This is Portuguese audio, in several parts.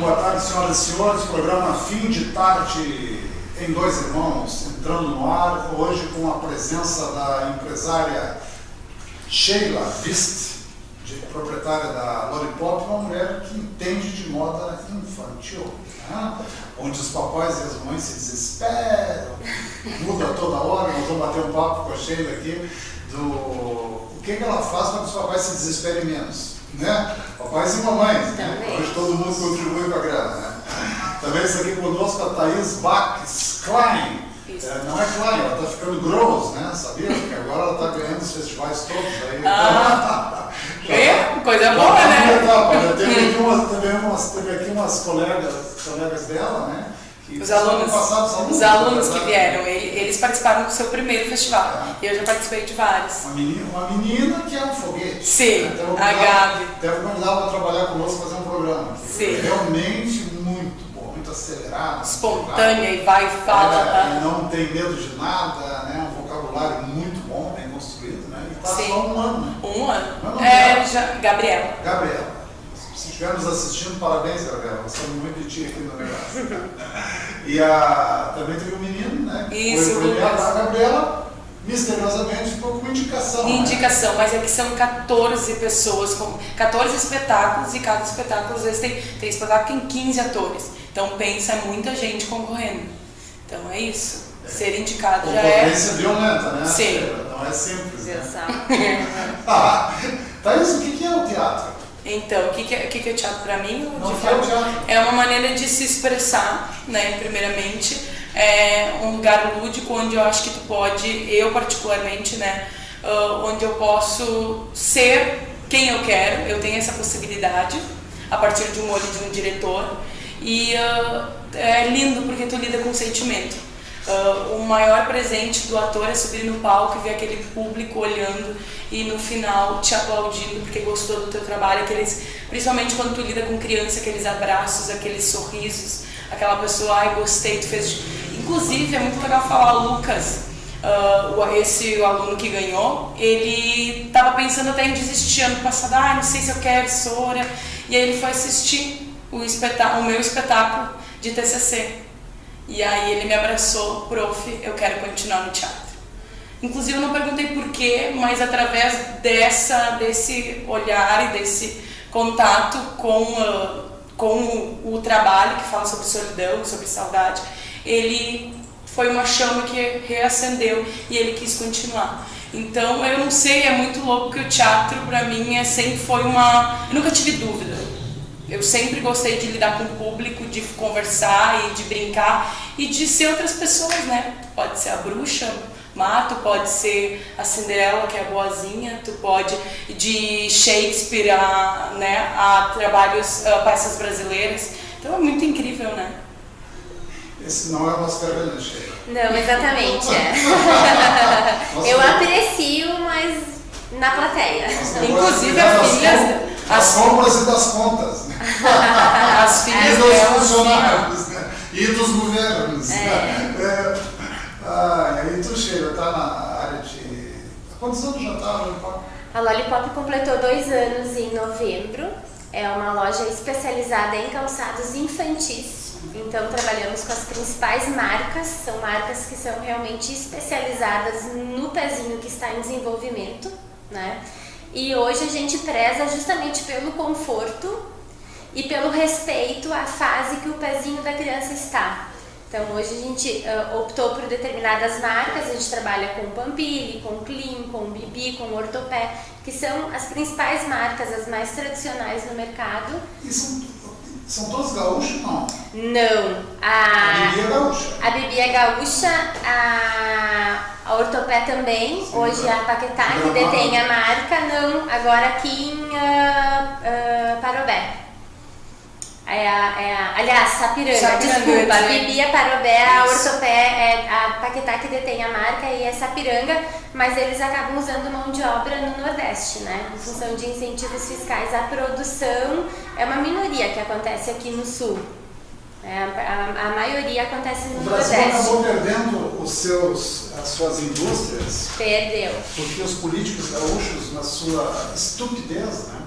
Boa tarde, senhoras e senhores. Programa Fim de Tarde em Dois Irmãos, entrando no ar, hoje com a presença da empresária Sheila Vist, proprietária da Lollipop, uma mulher que entende de moda infantil, né? Onde os papais e as mães se desesperam, muda toda hora. Nós vamos bater um papo com a Sheila aqui o que ela faz para que os papais se desesperem menos, né? Papais e mamães, né? Hoje todo mundo contribui com a grana, né? Também está aqui conosco a Thaís Bax Klein. Não é Klein, ela está ficando gross, né? Sabia? Porque agora ela está ganhando os festivais todos. Aí, coisa boa, né? Teve aqui umas colegas dela, né? Os alunos que vieram, eles participaram do seu primeiro festival. E eu já participei de vários. Uma menina que é um foguete. Sim, a Gabi. Deve convidar para trabalhar conosco, fazer um programa. Sim. Realmente muito bom, muito acelerada. Espontânea e vai e fala. Não tem medo de nada, né? Um vocabulário muito bom, bem construído, né? E passa só um ano, né? Um ano. Gabriela. Se estiver nos assistindo, parabéns, Gabriela. Gostamos muito de ti aqui no negócio. E também teve um menino, né? Isso, a Gabriela, misteriosamente, ficou com indicação. Indicação, né? Mas é que são 14 pessoas, 14 espetáculos, e cada espetáculo, às vezes, tem espetáculo que tem 15 atores. Então, pensa, é muita gente concorrendo. Então, é isso. Ser indicado já é... Concorrência violenta, né? Sim. Não é simples, né? Exato. Thaís, o que é o teatro? Então, o que é o teatro para mim? Teatro. É uma maneira de se expressar, né, primeiramente. É um lugar lúdico onde eu acho que tu pode, eu particularmente, né, onde eu posso ser quem eu quero. Eu tenho essa possibilidade a partir de um olho de um diretor. E é lindo porque tu lida com sentimento. O maior presente do ator é subir no palco e ver aquele público olhando e no final te aplaudindo porque gostou do teu trabalho, principalmente quando tu lida com criança, aqueles abraços, aqueles sorrisos, aquela pessoa, ai, gostei, tu fez... Inclusive, é muito legal falar, o Lucas, o aluno que ganhou, ele estava pensando até em desistir ano passado, não sei se eu quero, Sora, e aí ele foi assistir o meu espetáculo de TCC. E aí ele me abraçou, prof, eu quero continuar no teatro. Inclusive eu não perguntei porquê, mas através desse olhar e desse contato com o trabalho que fala sobre solidão, sobre saudade, ele foi uma chama que reacendeu e ele quis continuar. Então eu não sei, é muito louco que o teatro pra mim sempre foi eu nunca tive dúvida. Eu sempre gostei de lidar com o público, de conversar e de brincar e de ser outras pessoas, né? Pode ser a bruxa má, tu pode ser a Cinderela, que é a boazinha, tu pode de Shakespeare a trabalhos, peças brasileiras. Então é muito incrível, né? Esse não é o nosso cabelo, Sheila. Não, exatamente, Eu aprecio, mas na plateia. Inclusive as filhas... As compras e das contas, né? As filhas e dos funcionários, né? E dos governos, né? E tu, Sheila, tá na área de... Quantos anos já tá a Lollipop? A Lollipop completou 2 anos em novembro. É uma loja especializada em calçados infantis. Então trabalhamos com as principais marcas. São marcas que são realmente especializadas no pezinho que está em desenvolvimento, né? E hoje a gente preza justamente pelo conforto e pelo respeito à fase que o pezinho da criança está. Então hoje a gente optou por determinadas marcas, a gente trabalha com Pampili, com Clean, com Bibi, com Ortopé, que são as principais marcas, as mais tradicionais no mercado. E são todos gaúchos, não? Não. A Bibi é gaúcha. A Bibi é gaúcha, a Ortopé também, hoje é a Paquetá que detém a marca, não, agora aqui em Parobé. Aliás, Sapiranga, desculpa, a Bibi é Parobé, a Ortopé é a Paquetá que detém a marca e é Sapiranga, mas eles acabam usando mão de obra no Nordeste, né? Em função de incentivos fiscais, a produção é uma minoria que acontece aqui no Sul. A maioria acontece no Nordeste. O Brasil acabou perdendo as suas indústrias. Perdeu. Porque os políticos gaúchos, na sua estupidez, né,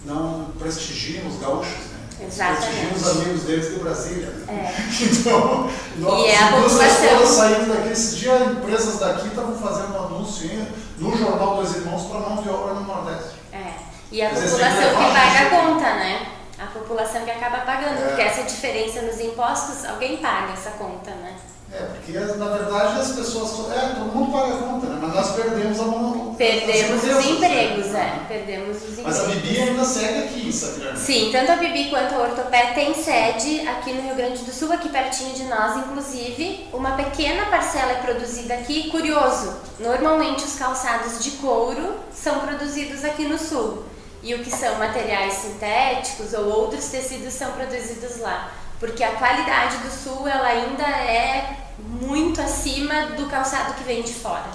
não prestigiam os gaúchos, né? Exatamente. Os amigos deles de Brasília. Né? É. Então, E é a população saindo daqui, esse dia empresas daqui estavam fazendo um anúncio no Jornal Dois Irmãos para mão de obra no Nordeste. E a Mas população que paga a conta, né? A população que acaba pagando, porque essa diferença nos impostos, alguém paga essa conta, né? Porque na verdade as pessoas, todo mundo paga a conta, né? Mas nós perdemos a mão. Perdemos os empregos, perdemos os empregos. Mas a Bibi ainda segue aqui em Sagrada. Sim, tanto a Bibi quanto a Ortopé tem sede aqui no Rio Grande do Sul, aqui pertinho de nós, inclusive. Uma pequena parcela é produzida aqui. Curioso, normalmente os calçados de couro são produzidos aqui no Sul. E o que são materiais sintéticos ou outros tecidos são produzidos lá. Porque a qualidade do Sul ela ainda é muito acima do calçado que vem de fora.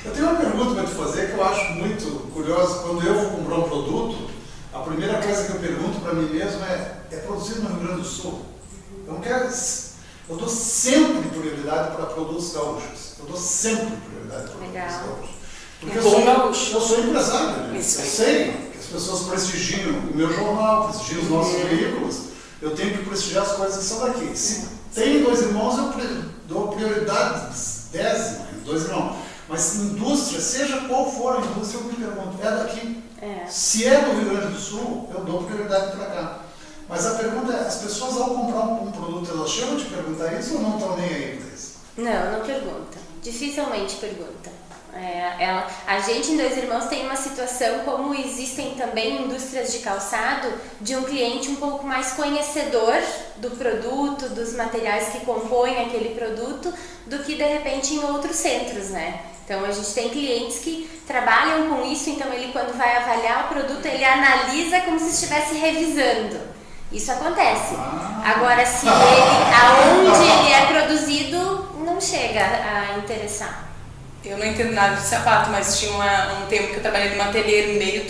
Eu tenho uma pergunta para te fazer que eu acho muito curiosa. Quando eu vou comprar um produto, a primeira coisa que eu pergunto para mim mesmo é produzido no Rio Grande do Sul? Eu dou sempre prioridade para produtos gaúchos. Eu dou sempre prioridade para produtos gaúchos. Porque eu sou empresário, né? Eu sei que as pessoas prestigiam o meu jornal, prestigiam os nossos veículos. Eu tenho que prestigiar as coisas que são daqui. Se tem Dois Irmãos, eu dou prioridade décima em Dois Irmãos. Mas indústria, seja qual for a indústria, eu me pergunto, é daqui? Se é do Rio Grande do Sul, eu dou prioridade para cá. Mas a pergunta é, as pessoas ao comprar um produto, elas chegam a te perguntar isso ou não estão nem aí para isso? Não pergunta. Dificilmente pergunta. A gente em Dois Irmãos tem uma situação, como existem também indústrias de calçado, de um cliente um pouco mais conhecedor do produto, dos materiais que compõem aquele produto, do que de repente em outros centros, né? Então a gente tem clientes que trabalham com isso, então ele quando vai avaliar o produto, ele analisa como se estivesse revisando. Isso acontece. Agora, se aonde ele é produzido, não chega a interessar. Eu não entendo nada de sapato, mas tinha um tempo que eu trabalhei numa ateliê meio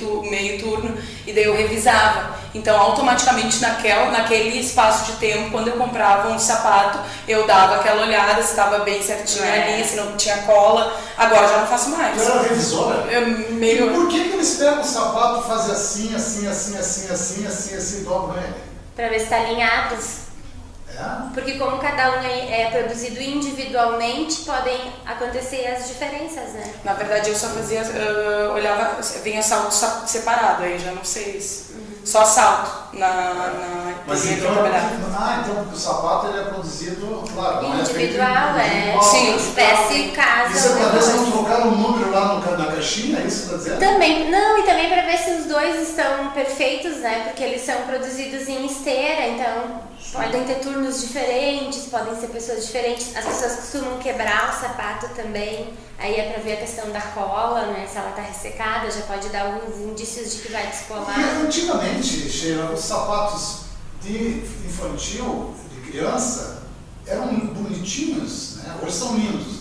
turno e daí eu revisava. Então, automaticamente naquele espaço de tempo, quando eu comprava um sapato, eu dava aquela olhada se estava bem certinho a linha, se não tinha cola. Agora já não faço mais. Você era revisora? E por que eles pegam o sapato e fazem assim, dobram ele? Para ver se está alinhado. Porque como cada um é produzido individualmente, podem acontecer as diferenças, né? Na verdade eu só fazia, olhava, vinha salto separado, aí já não sei isso. Só salto mas então, então o sapato ele é produzido, claro, individual, Sim, espécie casa. Isso é para ver se não trocaram o número lá na caixinha, é isso que está dizendo? Também, não, e também para ver se os dois estão perfeitos, né? Porque eles são produzidos em esteira, então podem ter turnos diferentes, podem ser pessoas diferentes. As pessoas costumam quebrar o sapato também. Aí é para ver a questão da cola, né? Se ela está ressecada, já pode dar alguns indícios de que vai descolar. E antigamente, Sheila, os sapatos de infantil, de criança, eram bonitinhos, né? Hoje são lindos.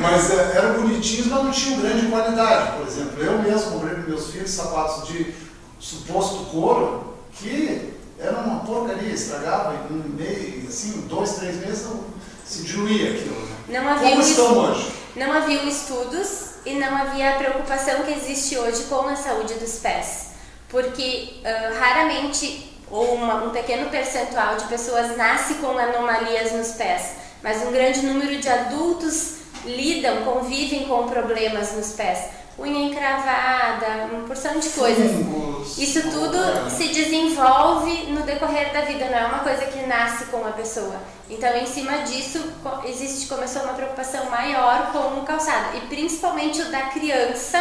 Mas eram bonitinhos, mas não tinham grande qualidade. Por exemplo, eu mesmo comprei para meus filhos sapatos de suposto couro que era uma porcaria, estragava em meio, assim, 2, 3 meses se diluía aquilo. Como estão hoje? Não haviam estudos e não havia a preocupação que existe hoje com a saúde dos pés. Porque raramente, ou um pequeno percentual de pessoas nasce com anomalias nos pés, mas um grande número de adultos convivem com problemas nos pés. Unha encravada, uma porção de coisas. Isso tudo se desenvolve no decorrer da vida, não é uma coisa que nasce com a pessoa. Então, em cima disso, começou uma preocupação maior com o calçado. E principalmente o da criança,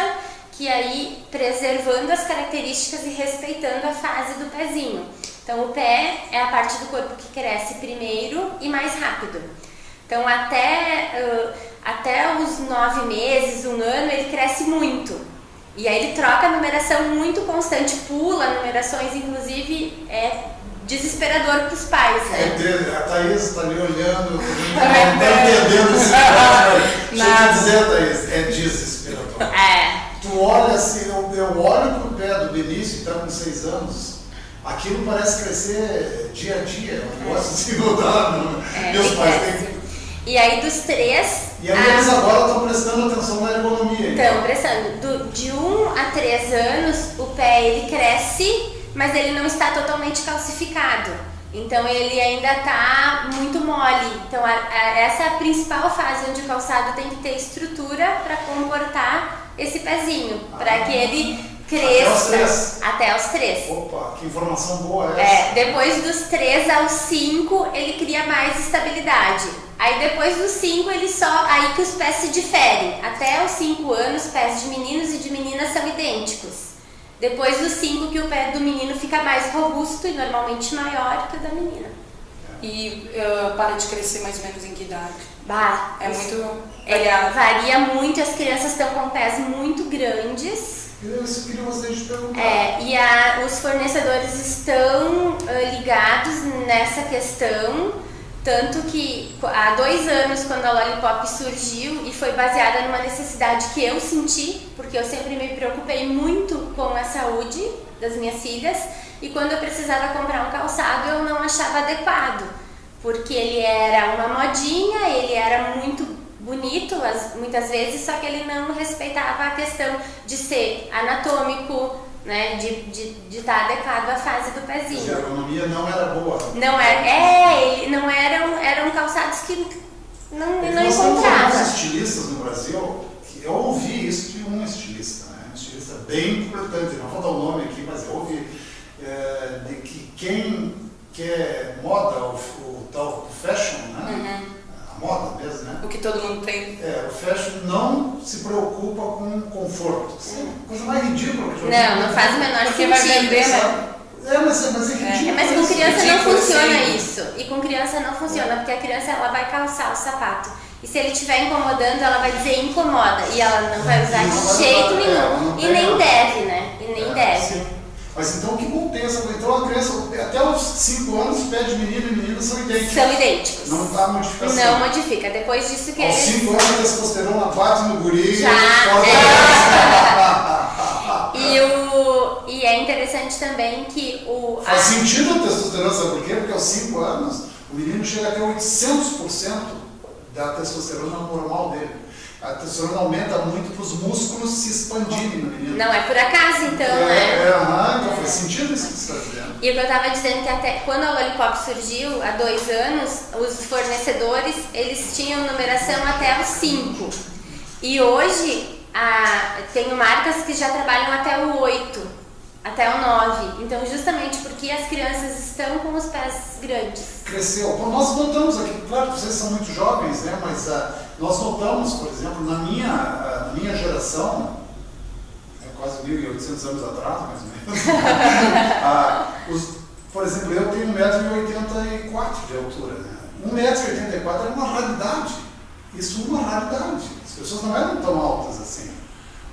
que aí preservando as características e respeitando a fase do pezinho. Então, o pé é a parte do corpo que cresce primeiro e mais rápido. Então, até os 9 meses, 1 ano, ele cresce muito. E aí ele troca a numeração muito constante, pula numerações, inclusive é desesperador para os pais, né? A Thaís está ali olhando, não está entendendo esse caso. Deixa eu te dizer, Thaís, é desesperador. Tu olha assim, eu olho para o pé do Benício, que está com 6 anos, aquilo parece crescer dia a dia, é um negócio assim, não dá, não. Meus pais têm... E aí dos 3... E aí eles agora estão prestando atenção na ergonomia. Estão prestando. De 1 a 3 anos, o pé ele cresce mas ele não está totalmente calcificado. Então ele ainda está muito mole. Então essa é a principal fase onde o calçado tem que ter estrutura para comportar esse pezinho, para que ele cresça até os 3. Opa, que informação boa é essa? Depois dos 3 aos 5 ele cria mais estabilidade. Aí depois dos 5 aí que os pés se diferem. Até os 5 anos, pés de meninos e de meninas são idênticos. Depois dos 5 que o pé do menino fica mais robusto e normalmente maior que o da menina. E para de crescer mais ou menos em que idade? É muito variado. Varia muito, as crianças estão com pés muito grandes. Isso queria você te perguntar. E os fornecedores estão ligados nessa questão. Tanto que há 2 anos, quando a Lollipop surgiu, e foi baseada numa necessidade que eu senti, porque eu sempre me preocupei muito com a saúde das minhas filhas, e quando eu precisava comprar um calçado eu não achava adequado, porque ele era uma modinha, ele era muito bonito muitas vezes, só que ele não respeitava a questão de ser anatômico, né, de estar adequado à fase do pezinho. A ergonomia não era boa. Não eram calçados que não encontrava. Nós temos estilistas no Brasil, que eu ouvi isso de um estilista, né? Um estilista bem importante, não vou dar o nome aqui, mas eu ouvi de que quem quer moda, o tal fashion, né? A moda mesmo, né? O que todo mundo tem. O fashion não se preocupa com conforto. Coisa mais ridícula. Não faz o menor sentido. Porque vai vender, né? Mas é ridículo. Mas com criança não funciona isso. E com criança não funciona, porque a criança ela vai calçar o sapato. E se ele estiver incomodando, ela vai dizer incomoda. E ela não vai usar de jeito nenhum. E nem deve, né? E nem deve. Sim. Mas então que bom ter essa. Então a criança, até os 5 anos, pé de menino e menina são idênticos. São idênticos. Não dá modificação. Não modifica. Depois disso que aos 5 anos a testosterona bate no guri. Já. E é interessante também que faz sentido a testosterona, sabe por quê? Porque aos 5 anos o menino chega até 800% da testosterona normal dele. A testosterona aumenta muito para os músculos se expandirem no menino. Não é por acaso, então, né? Então faz sentido isso que você está dizendo. E o que eu estava dizendo que até quando a Lollipop surgiu, há 2 anos, os fornecedores, eles tinham numeração até os 5. E hoje, tenho marcas que já trabalham até o 8. Até o 9. Então, justamente porque as crianças estão com os pés grandes. Cresceu. Bom, nós notamos aqui, claro que vocês são muito jovens, né? Mas nós notamos, por exemplo, na minha geração, quase 1.800 anos atrás, mais ou menos, por exemplo, eu tenho 1,84 m de altura. Né? 1,84 m era uma raridade. Isso é uma raridade. As pessoas não eram tão altas assim.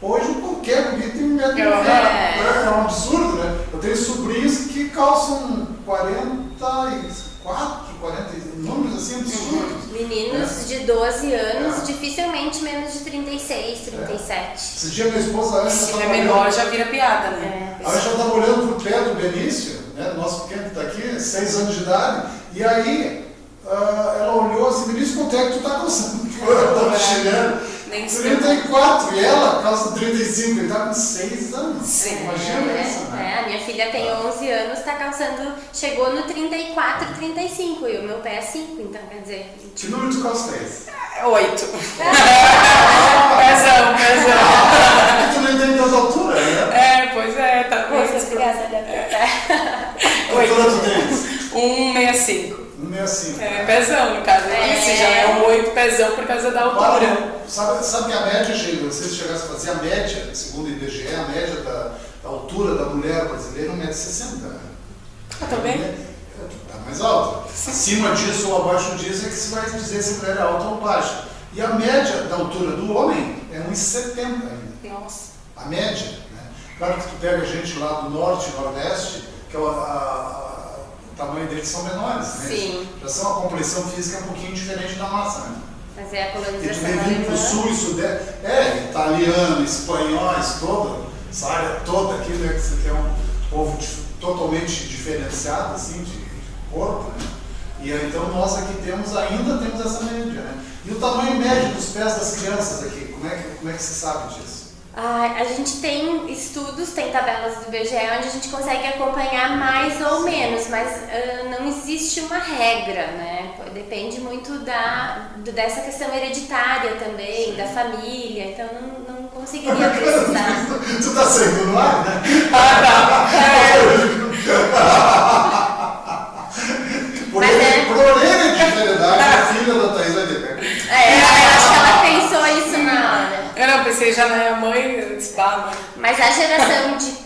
Hoje qualquer guri tem 1,90 m. É um absurdo, né? Eu tenho sobrinhos que calçam 44, 40, números assim absurdos. Meninos de 12 anos, dificilmente menos de 36, 37. Esse dia minha esposa Anja se é menor já vira piada, né? A Anja estava olhando pro pé do Benício, né? Nosso pequeno que está aqui, 6 anos de idade, e aí ela olhou assim, Benício, quanto é que tu está calçando? Eu estava chegando. 34, e ela calça 35, ele está com 6 anos. Sim. Imagina isso, né? A minha filha tem 11 anos, está calçando, chegou no 34, 35, e o meu pé é 5, então quer dizer... Que número tu calça tens? 8. Pezão. Tu não entende a altura, né? Pois é, tá com Muito obrigada, Que altura tu tens? 1,65. 1,65. Pezão, no caso. Esse já é um 8 pezão por causa da altura. Sabe que a média, vocês chegassem a fazer a média, segundo o IBGE, a média da altura da mulher brasileira é 1,60 m. Tá bem? Tá mais alta. Acima disso ou abaixo disso é que se vai dizer se a mulher é alta ou baixa. E a média da altura do homem é 1,70 m ainda. Nossa. A média, né? Claro que tu pega gente lá do norte e nordeste, que é o tamanho deles são menores, né? Sim. Já são a compreensão física um pouquinho diferente da nossa, né? Mas é a E tu colonização vem vir pro sul e sudeste, italiano, espanhóis, essa área toda aqui, né? Que você tem um povo totalmente diferenciado, assim, de corpo, né? E aí, então nós aqui ainda temos essa média, né? E o tamanho médio dos pés das crianças aqui, como é que se sabe disso? A gente tem estudos, tem tabelas do IBGE onde a gente consegue acompanhar mais ou menos, mas não existe uma regra, né? Depende muito dessa questão hereditária também, da família, então não conseguiria precisar. Tu tá saindo no ar, né? Por hereditariedade, a filha da Thaís vai ver. Eu acho que ela pensou isso na hora. Eu não pensei já na mãe, mãe. Mas a geração de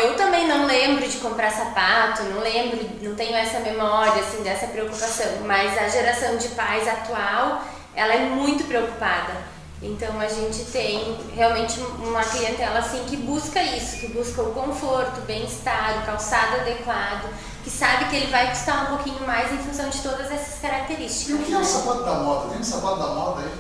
eu também não lembro de comprar sapato, não tenho essa memória assim dessa preocupação, mas a geração de pais atual, ela é muito preocupada. Então a gente tem realmente uma clientela assim que busca isso, que busca o conforto, o bem-estar, o calçado adequado, que sabe que ele vai custar um pouquinho mais em função de todas essas características. E o que é o sapato da moda? Tem um sapato da moda aí?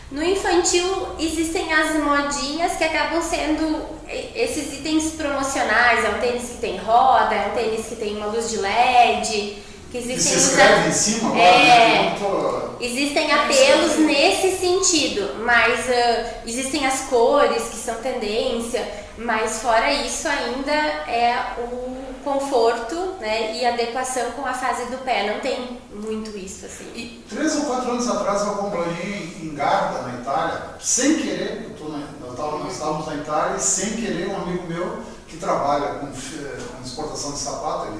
No infantil existem as modinhas que acabam sendo esses itens promocionais, é um tênis que tem roda, é um tênis que tem uma luz de LED, que existem... E se escreve em cima agora, existem apelos nesse sentido, mas existem as cores que são tendência, mas fora isso ainda é o conforto, né, e adequação com a fase do pé, não tem muito isso assim. 3 ou 4 anos atrás eu acompanhei em Garda, na Itália, sem querer, nós estávamos na Itália e sem querer um amigo meu que trabalha com exportação de sapato,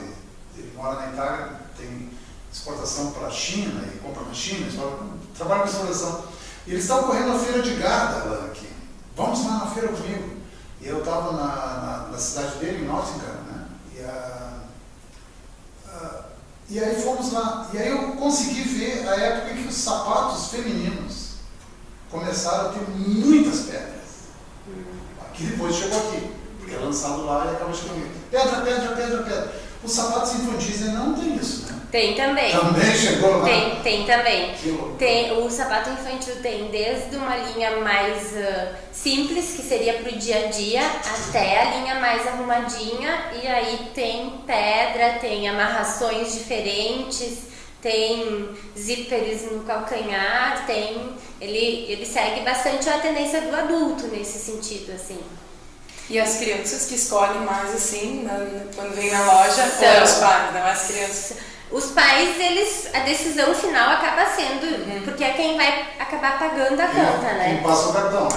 ele mora na Itália, tem exportação para a China e compra na China, trabalha com exportação. E eles estavam correndo a feira de Garda aqui, vamos lá na feira comigo. E eu estava na cidade dele, em Nottingham, né? E aí fomos lá, e aí eu consegui ver a época em que os sapatos femininos começaram a ter muitas pedras. Que depois chegou aqui, porque é lançado lá e acaba chegando aqui. Pedra, pedra, pedra, pedra. Os sapatos infantis não tem isso, né? Tem também. Também chegou lá? Tem também. O sapato infantil tem desde uma linha mais simples, que seria para o dia a dia, até a linha mais arrumadinha, e aí tem pedra, tem amarrações diferentes, tem zíperes no calcanhar, ele segue bastante a tendência do adulto nesse sentido, assim. E as crianças que escolhem mais assim, quando vem na loja, ou os pais, não as crianças? Os pais, a decisão final acaba sendo, porque é quem vai acabar pagando a conta, né? Quem passa o cartão.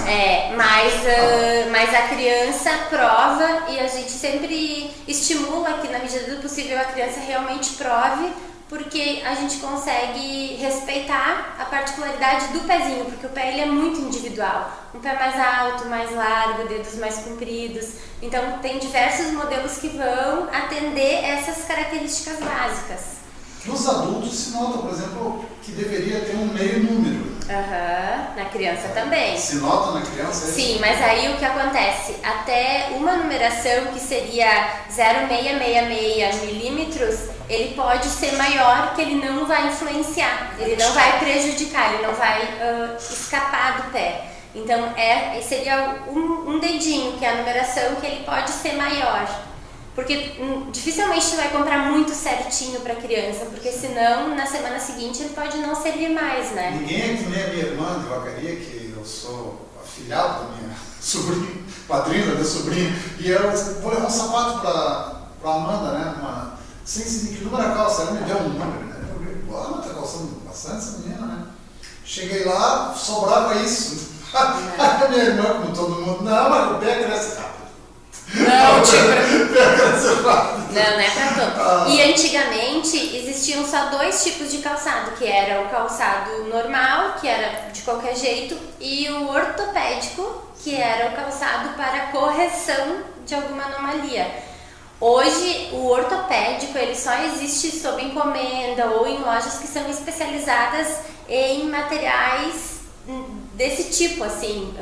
Mas a criança prova e a gente sempre estimula que na medida do possível a criança realmente prove, porque a gente consegue respeitar a particularidade do pezinho, porque o pé ele é muito individual. Um pé mais alto, mais largo, dedos mais compridos. Então tem diversos modelos que vão atender essas características básicas. Nos adultos se nota, por exemplo, que deveria ter um meio número. Na criança também. Se nota na criança? Sim, mas aí o que acontece? Até uma numeração que seria 0,666 milímetros, ele pode ser maior, que ele não vai influenciar, ele não vai prejudicar, ele não vai escapar do pé. Então seria um dedinho, que é a numeração, que ele pode ser maior. Porque dificilmente você vai comprar muito certinho para criança, porque senão na semana seguinte ele pode não servir mais, né? Ninguém é que nem a minha irmã de Vacaria, que eu sou afilhado da minha sobrinha, padrinho da minha sobrinha, e eu vou levar um sapato para Amanda, né? Sem que número a calça, ela me deu um número, né? Eu falei, ela tá calçando bastante essa menina, né? Cheguei lá, sobrava isso. A minha irmã, como todo mundo, não, mas o pé cresce rápido. Não, não é pra todo. E antigamente existiam só 2 tipos de calçado, que era o calçado normal, que era de qualquer jeito, e o ortopédico, que era o calçado para correção de alguma anomalia. Hoje o ortopédico ele só existe sob encomenda ou em lojas que são especializadas em materiais desse tipo, assim,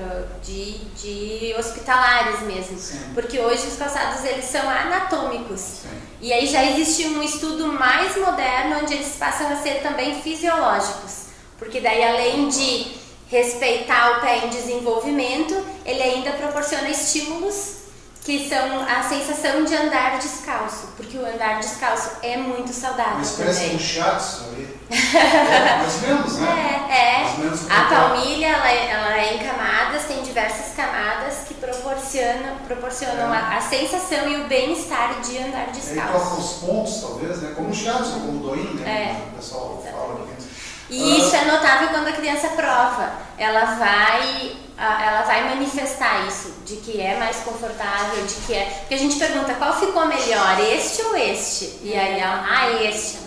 de hospitalares mesmo. Sim. Porque hoje os calçados eles são anatômicos. Sim. E aí já existe um estudo mais moderno onde eles passam a ser também fisiológicos. Porque daí além de respeitar o pé em desenvolvimento, ele ainda proporciona estímulos que são a sensação de andar descalço, porque o andar descalço é muito saudável. Mas parece também. um chatos ali. Mais ou menos, né? A palmilha ela é em camadas, tem diversos diversas camadas que proporcionam a sensação e o bem-estar de andar Aí descalço. toca os pontos, talvez, né? Como o shiatsu, como o doin, né? O pessoal fala aqui. E isso é notável quando a criança prova. Ela vai manifestar isso, de que é mais confortável, de que é... Porque a gente pergunta, qual ficou melhor, este ou este? E aí ela, este.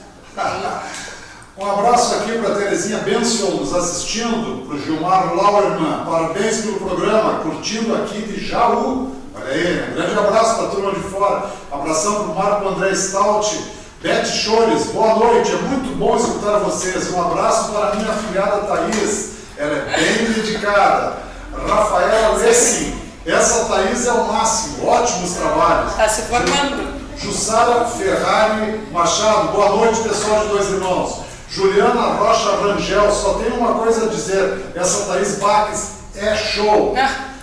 Um abraço aqui para a Terezinha Benson nos assistindo, para o Gilmar Lauerman, parabéns pelo programa, curtindo aqui de Jaú. Olha aí, né? Grande abraço para a turma de fora. Abração para o Marco André Stout. Beth Chores, boa noite, é muito bom escutar vocês. Um abraço para a minha afilhada Thaís, ela é bem dedicada. Rafaela Lessing, essa Thaís é o máximo, ótimos trabalhos. Está se formando. Jussara Ferrari Machado, boa noite pessoal de Dois Irmãos. Juliana Rocha Rangel, só tenho uma coisa a dizer, essa Thaís Baques é show.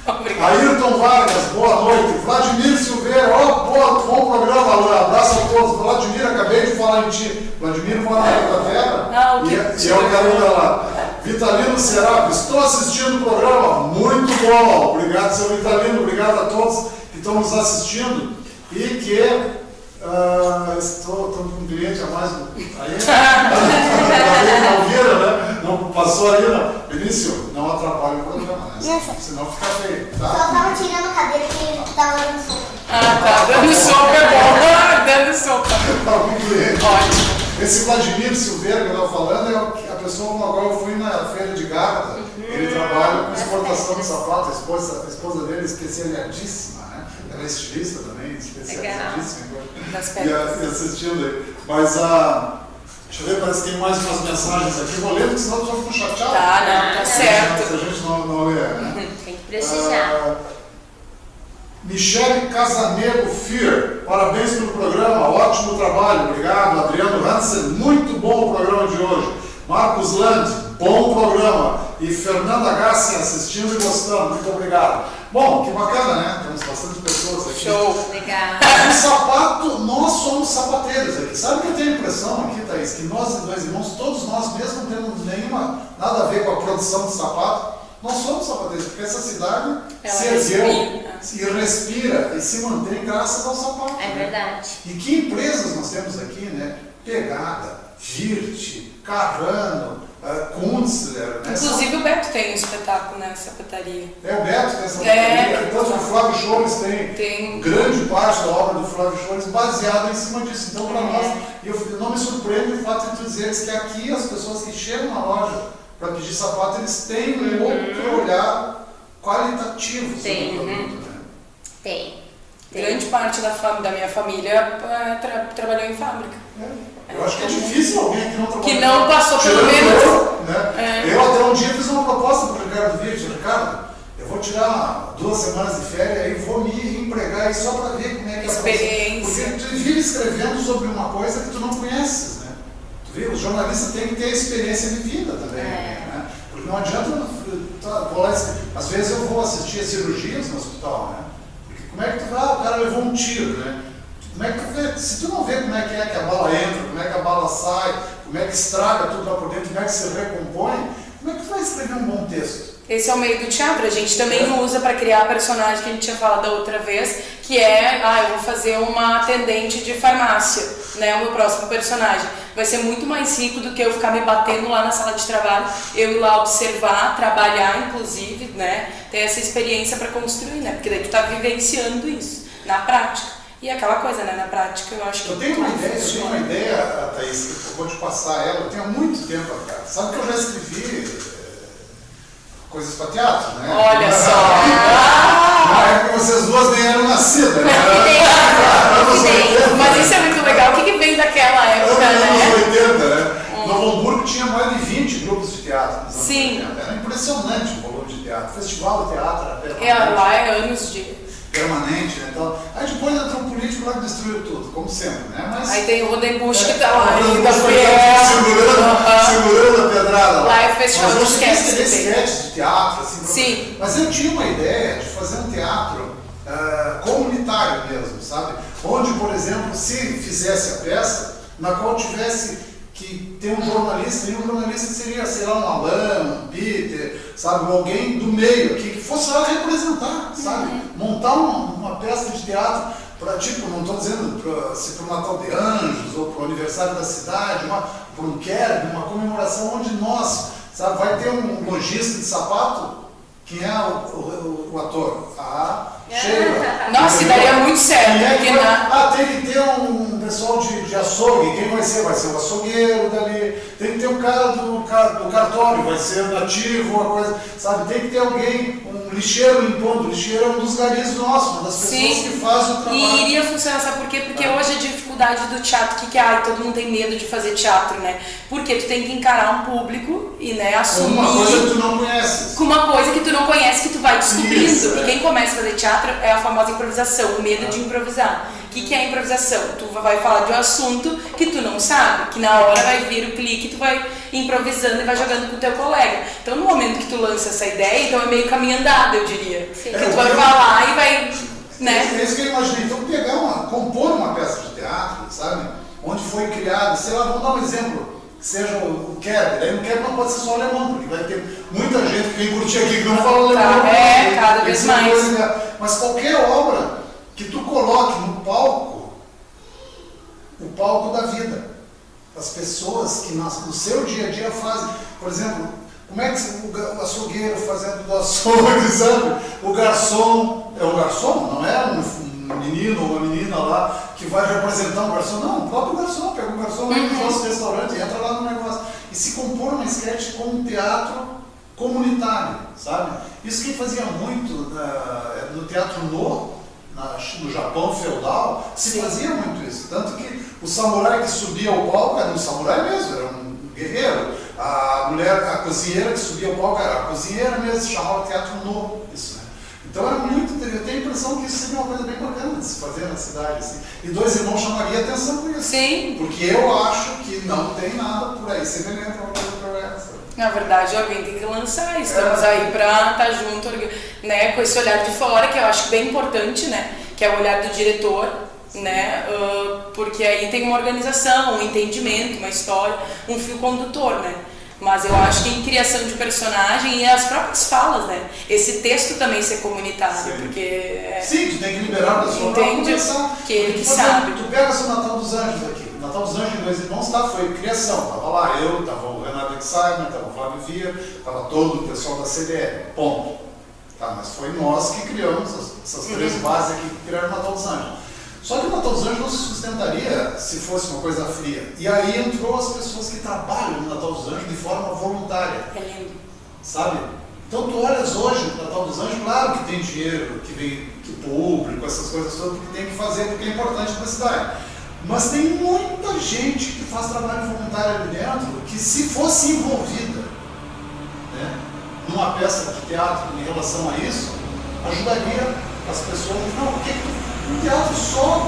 Ayrton Vargas, boa noite. Vladimir Silveira, bom programa, abraço a todos. Vladimir, acabei de falar em ti. Vladimir mora na Inglaterra e eu quero ir lá. Vitalino Serap, estou assistindo o programa, muito bom. Obrigado, seu Vitalino, obrigado a todos que estão nos assistindo e que estou com um cliente a mais aí, não viram, né? Não passou ali, não. Vinícius, não atrapalhe o programa, né? Senão fica feio, tá? Só tava tirando a cadeira que tava dando sopa. Tá, dando sopa é bom, dando sopa. Algum cliente. Ótimo. Esse Vladimir Silveira que eu estava falando é a pessoa com a qual eu fui na feira de Gárda. Ele trabalha com exportação de sapato, a esposa dele é especializadíssima, né? Ela é estilista também, especializadíssima. E assistindo aí. Mas deixa eu ver, parece que tem mais umas mensagens aqui. Vou ler, porque senão eu já fico chateado. Tá certo. Se a gente não lê, né? Tem que prestigiar. Michele Casanego Fier, parabéns pelo programa, ótimo trabalho, obrigado. Adriano Hansen, muito bom o programa de hoje. Marcos Land, bom programa. E Fernanda Gassi assistindo e gostando, muito obrigado. Bom, que bacana, né? Temos bastante pessoas aqui. Show. Legal. O sapato, nós somos sapateiros aqui. Sabe o que eu tenho a impressão aqui, Thaís? Que nós, Dois Irmãos, todos nós mesmo não temos nada a ver com a produção de sapato. Nós somos sapateiros, porque essa cidade se ergueu, se respira e se mantém graças ao sapato. É verdade. E que empresas nós temos aqui, né? Pegada, Virt, Carrano, Kunstler. Né? Inclusive o Beto tem um espetáculo, né? Sapataria. O Beto tem essa sapataria. Tanto o Flávio Chores tem grande parte da obra do Flávio Chores baseada em cima disso. Então, para nós, eu não me surpreendo o fato de tu dizeres que aqui as pessoas que chegam na loja para pedir sapato, eles têm um outro olhar qualitativo sobre o produto, né? Tem. Grande parte da minha família trabalhou em fábrica. Eu acho que é difícil alguém que não trabalhou. Que não passou pelo menos. Eu até um dia fiz uma proposta para o Ricardo Virt. Ricardo, eu vou tirar 2 semanas de férias e vou me empregar aí só para ver como é que é a experiência. Porque tu vive escrevendo sobre uma coisa que tu não conheces, né? Tu vê, o jornalista tem que ter experiência vivida também, né? Porque não adianta, às vezes eu vou assistir a cirurgias no hospital, né? Porque como é que tu vai, o cara levou um tiro, né? Como é que tu vê, se tu não vê como é que a bala entra, como é que a bala sai, como é que estraga tudo lá por dentro, como é que se recompõe, como é que tu vai escrever um bom texto? Esse é o meio do teatro, a gente também usa para criar a personagem que a gente tinha falado da outra vez, que é, eu vou fazer uma atendente de farmácia, né, o meu próximo personagem. Vai ser muito mais rico do que eu ficar me batendo lá na sala de trabalho, eu ir lá observar, trabalhar, inclusive, né, ter essa experiência para construir, né, porque daí tu tá vivenciando isso, na prática. E aquela coisa, né, na prática, eu acho que... Eu tenho uma ideia, Thaís, que eu vou te passar ela, eu tenho há muito tempo atrás. Sabe que eu já escrevi coisas para teatro, né? Olha só! Na época vocês duas nem eram nascidas, né? Mas isso é muito legal. O que vem daquela época, né? Nos anos 80, né? Novo Hamburgo tinha mais de 20 grupos de teatro nos anos Sim. 80. Era impressionante o volume de teatro. Festival de teatro era permanente. Lá é anos de... Permanente, né? Então, aí depois entrou um político lá que destruiu tudo, como sempre, né? Mas, aí tem o Rodenbusch que tá lá ainda, segurando a pedrada lá é o festival de sketches de teatro, assim. Sim. Mas eu tinha uma ideia de fazer um teatro comunitário mesmo, sabe? Onde, por exemplo, se fizesse a peça, na qual tivesse que ter um jornalista, e um jornalista seria, sei lá, um Alain, um Peter, sabe, alguém do meio aqui que fosse lá representar, sabe, montar uma peça de teatro para, tipo, não estou dizendo se para o Natal de Anjos ou para o aniversário da cidade, para um kerb, uma comemoração onde nós, sabe, vai ter um lojista de sapato. Quem é o ator? A Sheila. Nossa, e daria muito certo. Porque tem que ter um pessoal de açougue. Quem vai ser? Vai ser o açougueiro dali. Tem que ter um cara do cartório, vai ser nativo, uma coisa. Sabe? Tem que ter alguém, um lixeiro limpando. O lixeiro é um dos garis nossos, uma das pessoas que faz o trabalho. E iria funcionar, sabe por quê? Porque hoje a dificuldade do teatro, todo mundo tem medo de fazer teatro, né? Porque tu tem que encarar um público e, né, assumir. Uma coisa que tu não conheces. Com uma coisa que tu não conhece, que tu vai descobrindo. Isso, e quem começa a fazer teatro é a famosa improvisação, o medo de improvisar. O que é improvisação? Tu vai falar de um assunto que tu não sabe, que na hora vai vir o clique, tu vai improvisando e vai jogando com o teu colega. Então, no momento que tu lança essa ideia, então é meio caminho andado, eu diria. Sim. Que tu vai falar e vai, né? É isso que eu imaginei. Então, compor uma peça de teatro, sabe? Onde foi criado, sei lá, vamos dar um exemplo. Que seja o kerb. Daí no kerb não pode ser só alemão, porque vai ter muita gente que vem curtir aqui que não fala alemão. Cada vez mais. Mas qualquer obra que tu coloque no palco, o palco da vida. As pessoas que no seu dia a dia fazem. Por exemplo, como é que o açougueiro fazendo do açougue, sabe? O garçom, é um garçom, não é um menino ou uma menina lá que vai representar um garçom. Não, o próprio garçom, pega um garçom no nosso restaurante e entra lá no negócio. E se compor uma esquete como um teatro comunitário, sabe? Isso quem fazia muito no teatro no Japão feudal, se fazia muito isso. Tanto que o samurai que subia ao palco era um samurai mesmo, era um guerreiro. A cozinheira que subia ao palco era a cozinheira mesmo, se chamava teatro no, isso, né? Então era muito interessante. Eu tenho a impressão que isso seria uma coisa bem bacana de se fazer na cidade, assim. E Dois Irmãos chamaria atenção com isso. Sim. Porque eu acho que não tem nada por aí semelhante a uma coisa para essa. Na verdade, alguém tem que lançar. Estamos aí para estar junto, né, com esse olhar de fora, que eu acho bem importante, né, que é o olhar do diretor, né, porque aí tem uma organização, um entendimento, uma história, um fio condutor, né. Mas eu acho que em criação de personagem e as próprias falas, né, esse texto também ser comunitário, porque... Sim, tu tem que liberar a pessoa para conversar. Que ele que sabe. Tu pega o Natal dos Anjos aqui. O Natal dos Anjos de Dois Irmãos foi criação. Tava lá eu, tava o Renato Exaimer, tava o Flávio Vieira, tava todo o pessoal da CDL. Ponto. Tá, mas foi nós que criamos essas três bases aqui que criaram o Natal dos Anjos. Só que o Natal dos Anjos não se sustentaria se fosse uma coisa fria. E aí entrou as pessoas que trabalham no Natal dos Anjos de forma voluntária. É lindo. Sabe? Então tu olhas hoje no Natal dos Anjos, claro que tem dinheiro, que vem que público, essas coisas todas, porque tem que fazer, porque é importante para a cidade. Mas tem muita gente que faz trabalho voluntário ali dentro, que se fosse envolvida, né, numa peça de teatro em relação a isso, ajudaria as pessoas. Não, porque o teatro só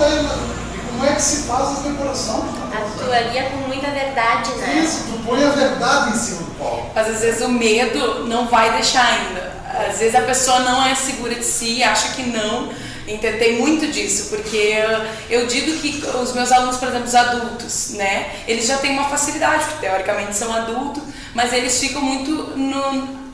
e como é que se faz a decoração? Atuaria com muita verdade, né? Isso, tu põe a verdade em cima do palco. Às vezes o medo não vai deixar ainda. Às vezes a pessoa não é segura de si, acha que não. Tem muito disso, porque eu digo que os meus alunos, por exemplo, os adultos, né, eles já têm uma facilidade, porque teoricamente são adultos, mas eles ficam muito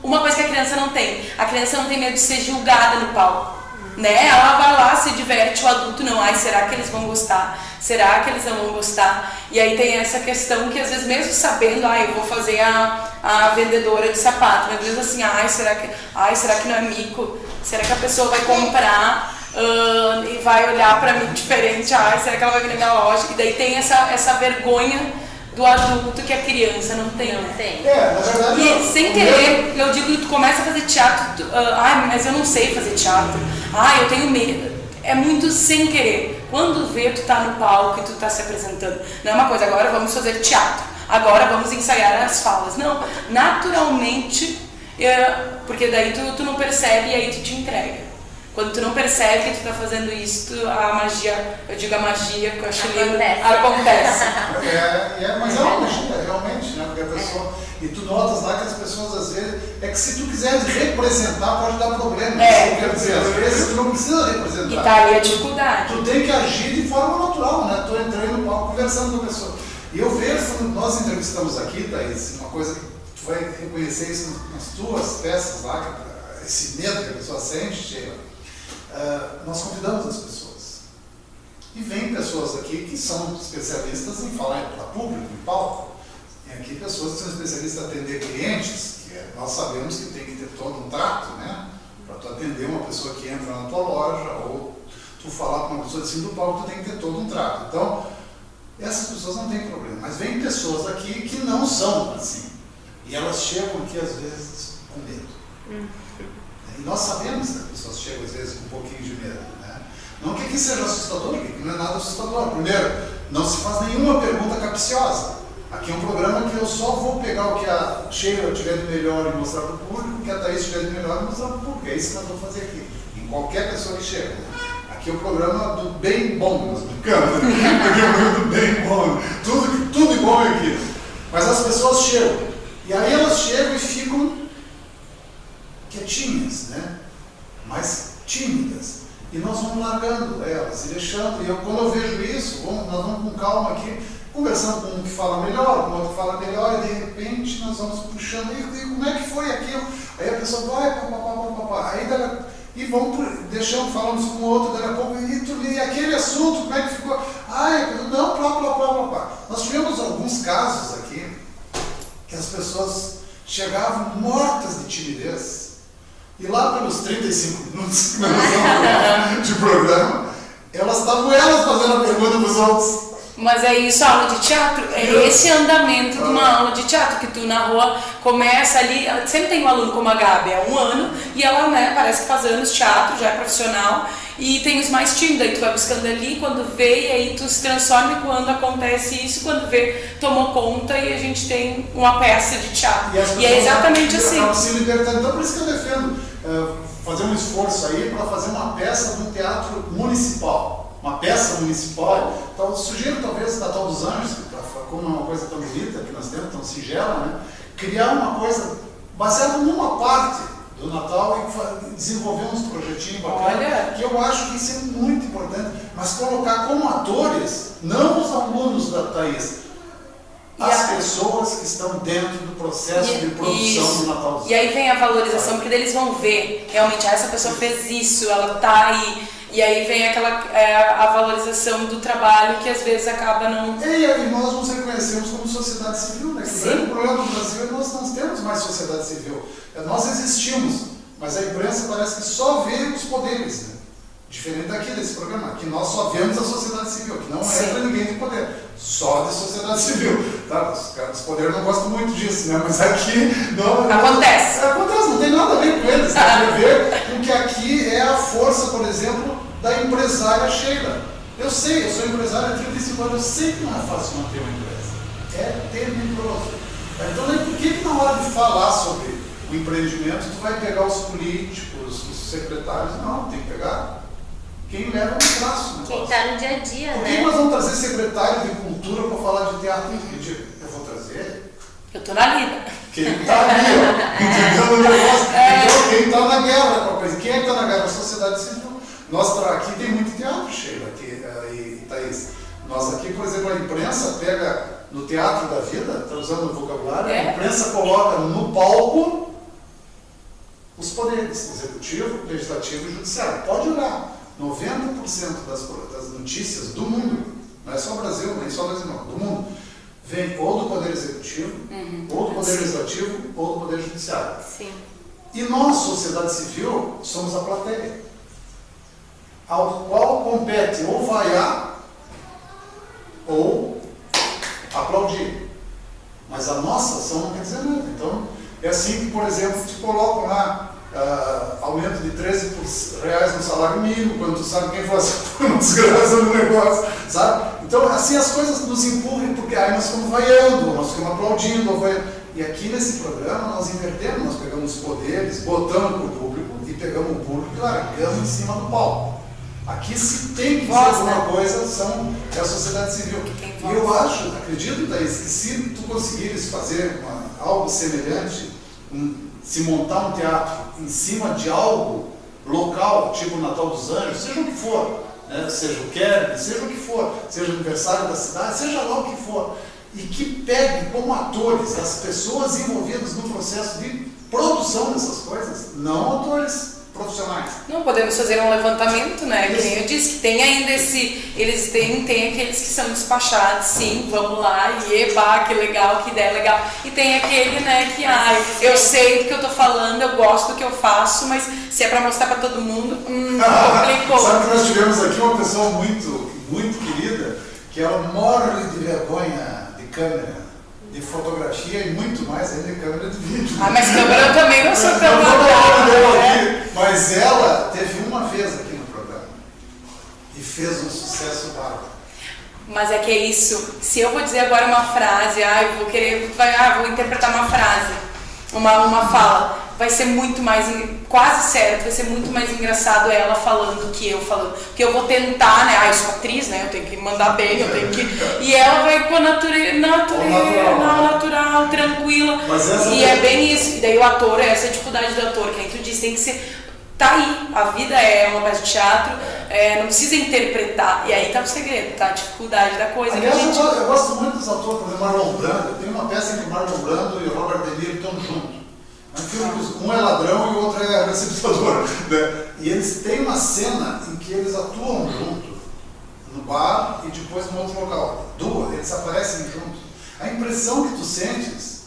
uma coisa que a criança não tem. A criança não tem medo de ser julgada no palco. Né? Ela vai lá, se diverte, o adulto não. Ai, será que eles vão gostar? Será que eles não vão gostar? E aí tem essa questão que às vezes mesmo sabendo, eu vou fazer a vendedora de sapato, mas mesmo assim, será que não é mico? Será que a pessoa vai comprar e vai olhar pra mim diferente? Será que ela vai vir na minha loja? E daí tem essa vergonha do adulto que a criança não tem, Não né? tem. Na verdade, E sem querer, eu digo que tu começa a fazer teatro, mas eu não sei fazer teatro, eu tenho medo. É muito sem querer. Quando vê, tu tá no palco e tu tá se apresentando. Não é uma coisa, agora vamos fazer teatro, agora vamos ensaiar as falas. Não, naturalmente, porque daí tu não percebe e aí tu te entrega. Quando tu não percebe que tu tá fazendo isso, a magia, eu digo a magia, que eu acho lindo, acontece. Mas é uma magia, realmente, né? Porque a pessoa... E tu notas lá que as pessoas, às vezes... É que se tu quiseres representar, pode dar problema. Quer dizer, às vezes tu não precisa representar. E tá aí a dificuldade. Tu tem que agir de forma natural, né? Tu entrei no palco conversando com a pessoa. E eu vejo, quando nós entrevistamos aqui, Thaís, uma coisa que tu vai reconhecer isso nas tuas peças lá, esse medo que a pessoa sente, Sheila. Nós convidamos as pessoas. E vem pessoas aqui que são especialistas em falar para público, em palco. Tem aqui pessoas que são especialistas em atender clientes, que nós sabemos que tem que ter todo um trato, né? Para tu atender uma pessoa que entra na tua loja, ou tu falar com uma pessoa de cima do palco, tu tem que ter todo um trato. Então, essas pessoas não têm problema. Mas vem pessoas aqui que não são assim. E elas chegam aqui, às vezes, com medo. E nós sabemos que as pessoas chegam, às vezes, com um pouquinho de medo, né? Não que aqui seja assustador, porque não é nada assustador. Primeiro, não se faz nenhuma pergunta capciosa. Aqui é um programa que eu só vou pegar o que a Sheila tiver de melhor e mostrar para o público, o que a Thaís tiver de melhor e mostrar para o público. É isso que nós vamos fazer aqui, em qualquer pessoa que chega. Aqui é o programa do bem bom, nós brincamos. Aqui é o programa do bem bom. Tudo de bom é aqui. Mas as pessoas chegam. E aí elas chegam e ficam quietinhas, né? Mais tímidas. E nós vamos largando elas e deixando. E quando eu vejo isso, nós vamos com calma aqui, conversando com um que fala melhor, com outro que fala melhor, e de repente nós vamos puxando. E como é que foi aquilo? Aí a pessoa vai, papapá. Aí e vamos deixando, falamos com o outro, daqui a pouco, e aquele assunto, como é que ficou? Não, plá. Nós tivemos alguns casos aqui que as pessoas chegavam mortas de timidez. E lá pelos 35 minutos que nós vamos de programa, elas estavam fazendo a pergunta para os outros. Mas é isso, a aula de teatro, é esse andamento de uma aula de teatro, que tu na rua começa ali, sempre tem um aluno como a Gabi, há 1 ano, e ela, né, parece que faz anos teatro, já é profissional, e tem os mais tímidos, aí tu vai buscando ali, quando vê, e aí tu se transforma, e quando acontece isso, quando vê, tomou conta, e a gente tem uma peça de teatro. E é exatamente assim. Acabam se libertando. Então por isso que eu defendo fazer um esforço aí para fazer uma peça de um teatro municipal. Uma peça municipal, então sugiro talvez da Tal dos Anjos, como é uma coisa tão bonita que nós temos, tão singela, né? Criar uma coisa baseada numa parte do Natal e desenvolver uns projetinhos bacanas, que eu acho que isso é muito importante, mas colocar como atores, não os alunos da Thaís, as pessoas que estão dentro do processo de produção do Natal dos Anjos. E aí vem a valorização, porque eles vão ver, realmente, essa pessoa fez isso, ela tá aí. E aí vem a valorização do trabalho que às vezes acaba não... E nós nos reconhecemos como sociedade civil, né? O grande problema do Brasil é que nós não temos mais sociedade civil. Nós existimos, mas a imprensa parece que só vê os poderes, né? Diferente daqui desse programa, que nós só vemos a sociedade civil, que não entra ninguém de poder, só de sociedade civil. Tá? Os caras dos poderes não gostam muito disso, né? Mas aqui não... Acontece, não tem nada a ver com eles. Tem a ver com que aqui é a força, por exemplo, da empresária Sheila. Eu sei, eu sou empresária há 35 anos, eu sei que não é fácil manter uma empresa. É tenebroso. Então, por que na hora de falar sobre o empreendimento, tu vai pegar os políticos, os secretários? Não, tem que pegar quem leva no braço. Quem está no dia a dia, Por que né? nós vamos trazer secretário de cultura para falar de teatro? Eu vou trazer Eu tô na lida. quem está ali, ó, entendeu o negócio? Então, quem está na guerra com a coisa. Quem é que está na guerra? A sociedade civil. Nós aqui tem muito teatro, Sheila, e Thaís. Nós aqui, por exemplo, a imprensa pega no teatro da vida, está usando o vocabulário, a imprensa coloca no palco os poderes, executivo, legislativo e judiciário. Pode olhar, 90% das notícias do mundo, não é só o Brasil, nem só o Brasil, não, do mundo, vem ou do poder executivo, ou do poder legislativo, ou do poder judiciário. Sim. E nós, sociedade civil, somos a plateia, ao qual compete ou vaiar ou aplaudir. Mas a nossa ação não quer dizer nada. Então, é assim que, por exemplo, te colocam lá aumento de R$13 no salário mínimo, quando tu sabe quem foi uma desgraça no negócio, sabe? Então, assim as coisas nos empurram, porque aí nós ficamos vaiando, nós ficamos aplaudindo, e aqui nesse programa nós invertemos, nós pegamos os poderes, botamos para o público e pegamos o público e largamos em cima do palco. Aqui se tem que dizer alguma coisa, é a sociedade civil. E eu acho, acredito, Thaís, que se tu conseguires fazer algo semelhante, se montar um teatro em cima de algo local, tipo o Natal dos Anjos, seja o que for, né? Seja o Kerb, seja o que for, seja o aniversário da cidade, seja lá o que for, e que pegue como atores as pessoas envolvidas no processo de produção dessas coisas, não atores profissionais. Não, podemos fazer um levantamento, né? Que nem eu disse, que tem ainda eles têm aqueles que são despachados, sim, vamos lá, e eba, que legal, que ideia legal. E tem aquele, né, que, eu sei do que eu tô falando, eu gosto do que eu faço, mas se é pra mostrar pra todo mundo, complicou. Sabe que nós tivemos aqui uma pessoa muito, muito querida, que ela morre de vergonha de câmera, de fotografia e muito mais ainda de câmera de vídeo. Mas câmera eu também não sou tão Mas ela teve uma vez aqui no programa e fez um sucesso bárbaro. Mas é que é isso, se eu vou dizer agora uma frase, vou interpretar uma frase, uma fala, vai ser muito mais, quase certo, vai ser muito mais engraçado ela falando que eu falando. Porque eu vou tentar, né? Eu sou atriz, né? Eu tenho que mandar bem, eu tenho que. E ela vai com a natural, tranquila. E é bem isso. E daí o ator, essa é a dificuldade do ator, que aí tu diz, tem que ser. Tá aí, a vida é uma peça de teatro, não precisa interpretar. E aí tá o segredo, tá a dificuldade da coisa. Aliás, que a gente... eu gosto muito dos atores, por exemplo, Marlon Brando. Tem uma peça em que o Marlon Brando e o Robert De Niro estão juntos. É um filme que um é ladrão e o outro é receptador. Né? E eles têm uma cena em que eles atuam junto, no bar e depois no outro local. Eles aparecem juntos. A impressão que tu sentes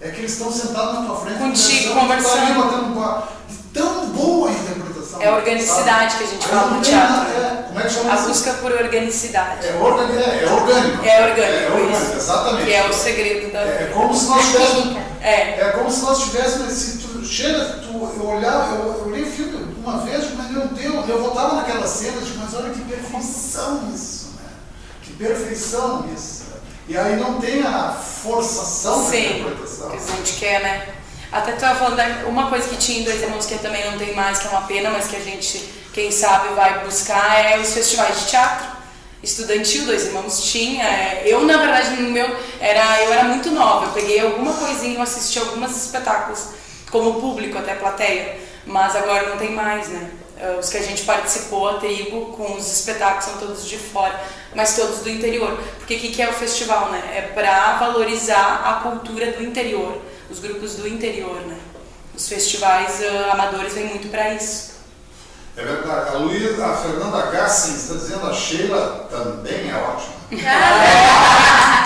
é que eles estão sentados na tua frente contigo, conversando. Batendo papo. Tão boa a interpretação. É a organicidade, sabe? Que a gente fala no teatro. Como é que chama a isso? busca por organicidade. É orgânico. Isso. Exatamente. Que é o segredo da vida. É como se nós tivéssemos. É como se nós tivéssemos. Se tu chega, eu olhei o filme uma vez, mas meu Deus, eu voltava naquela cena, mas olha que perfeição isso, né? Que perfeição isso. E aí não tem a forçação da interpretação. Que a gente quer, né? Até tu estava falando uma coisa que tinha em Dois Irmãos que também não tem mais, que é uma pena, mas que a gente, quem sabe, vai buscar, é os festivais de teatro estudantil. Dois Irmãos tinha. Eu, na verdade, eu era muito nova, eu peguei alguma coisinha, eu assisti alguns espetáculos como público, até plateia, mas agora não tem mais, né? Os que a gente participou, a tribo, com os espetáculos são todos de fora, mas todos do interior. Porque o que é o festival, né? É para valorizar a cultura do interior, os grupos do interior, né? Os festivais amadores vêm muito para isso. É verdade. A Fernanda Gassin está dizendo, a Sheila também é ótima.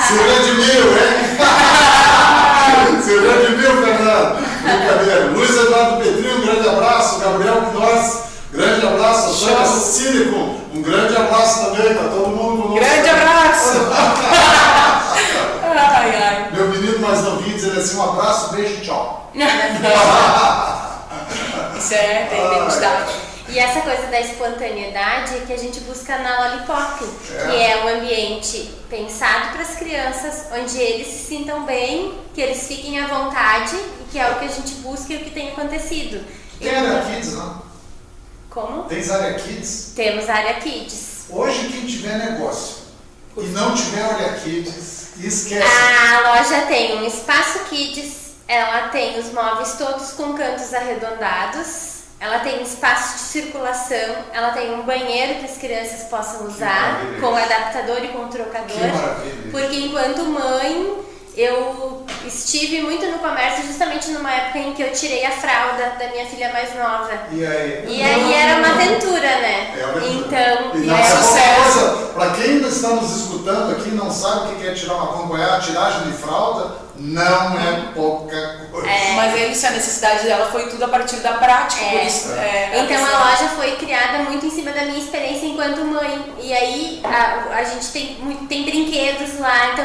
Você admiro, hein? Você admiro, Fernanda. Brincadeira. Luiz Eduardo Petrinho, um grande abraço. Gabriel Quinoz, grande abraço. Sônia Silicon, um grande abraço também. Tá todo mundo conosco. Grande abraço. Ai. Meu menino mais novinho dizendo assim, um abraço, beijo, tchau. Isso tem identidade. E essa coisa da espontaneidade que a gente busca na Lollipop, que é um ambiente pensado para as crianças, onde eles se sintam bem, que eles fiquem à vontade, e que é o que a gente busca e o que tem acontecido. Tem área Kids, não? Como? Tem área Kids? Temos área Kids. Hoje quem tiver negócio e não tiver área Kids, esquece. A loja tem um espaço Kids, ela tem os móveis todos com cantos arredondados, ela tem espaço de circulação, ela tem um banheiro que as crianças possam usar, com adaptador e com trocador. Que maravilha. Porque enquanto mãe, eu estive muito no comércio justamente numa época em que eu tirei a fralda da minha filha mais nova. E aí era uma aventura, né? É uma aventura. Então, e não é sucesso. Para quem ainda está nos escutando aqui, não sabe o que é acompanhar a tiragem de fralda, não é pouca coisa. Mas isso, a necessidade dela foi tudo a partir da prática, por isso. Então a loja foi criada muito em cima da minha experiência enquanto mãe. E aí a gente tem brinquedos lá. Então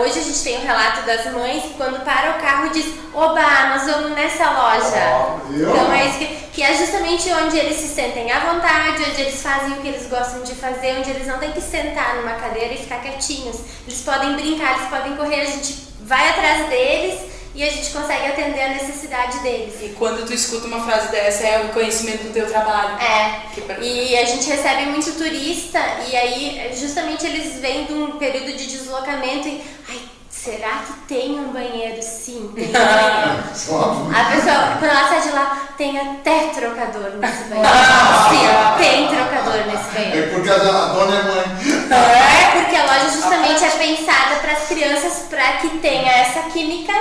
hoje a gente tem um relato das mães que quando para o carro diz: oba, nós vamos nessa loja. Então é isso que é justamente onde eles se sentem à vontade, onde eles fazem o que eles gostam de fazer, onde eles não têm que sentar numa cadeira e ficar quietinhos. Eles podem brincar, eles podem correr, a gente vai atrás deles e a gente consegue atender a necessidade deles. E quando tu escuta uma frase dessa, é o conhecimento do teu trabalho. E a gente recebe muito turista e aí justamente eles vêm de um período de deslocamento e será que tem um banheiro? Sim, tem um banheiro. A pessoa, quando ela sai de lá, tem até trocador nesse banheiro. Sim, tem trocador nesse banheiro. É porque a dona é mãe. Porque a loja justamente é pensada para as crianças tenha essa química,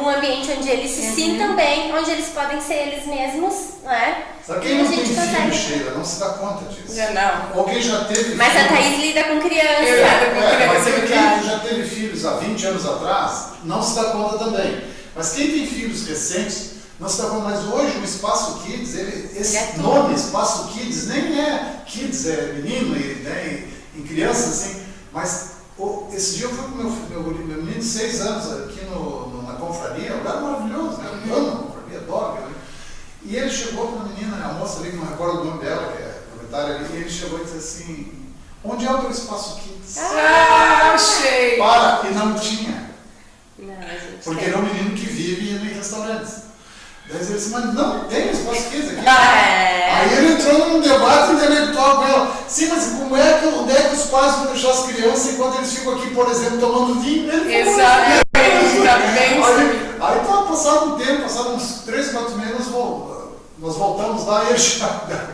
um ambiente onde eles se sintam bem, onde eles podem ser eles mesmos, não é? Sabe quem não tem filho, Sheila, não se dá conta disso. Não. Ou quem já teve Mas filho, a Thaís lida com criança. Eu lido com criança, mas é quem verdade. já teve filhos há 20 anos atrás, não se dá conta também. Mas quem tem filhos recentes, não se dá conta. Mas hoje o Espaço Kids, esse nome Espaço Kids nem é Kids, é menino em criança, assim. Mas esse dia eu fui com meu menino de 6 anos aqui na confraria, um lugar maravilhoso, né? Eu amo a confraria, adoro. Né? E ele chegou para a menina, a moça ali, que não recordo o nome dela, que é proprietária ali, e ele chegou e disse assim: onde é o teu Espaço Kids? Achei! Para! E não tinha. Não, a gente Porque tem. ele é um menino que vive indo em restaurantes. Daí ele disse: mas não tem Espaço Kids aqui. Aí ele entrou num debate intelectual com ela. Sim, mas onde é que os pais vão deixar as crianças enquanto eles ficam aqui, por exemplo, tomando vinho? Exatamente, tá bem. Aí passado um tempo, passaram uns 3, 4 meses, nós voltamos lá e ele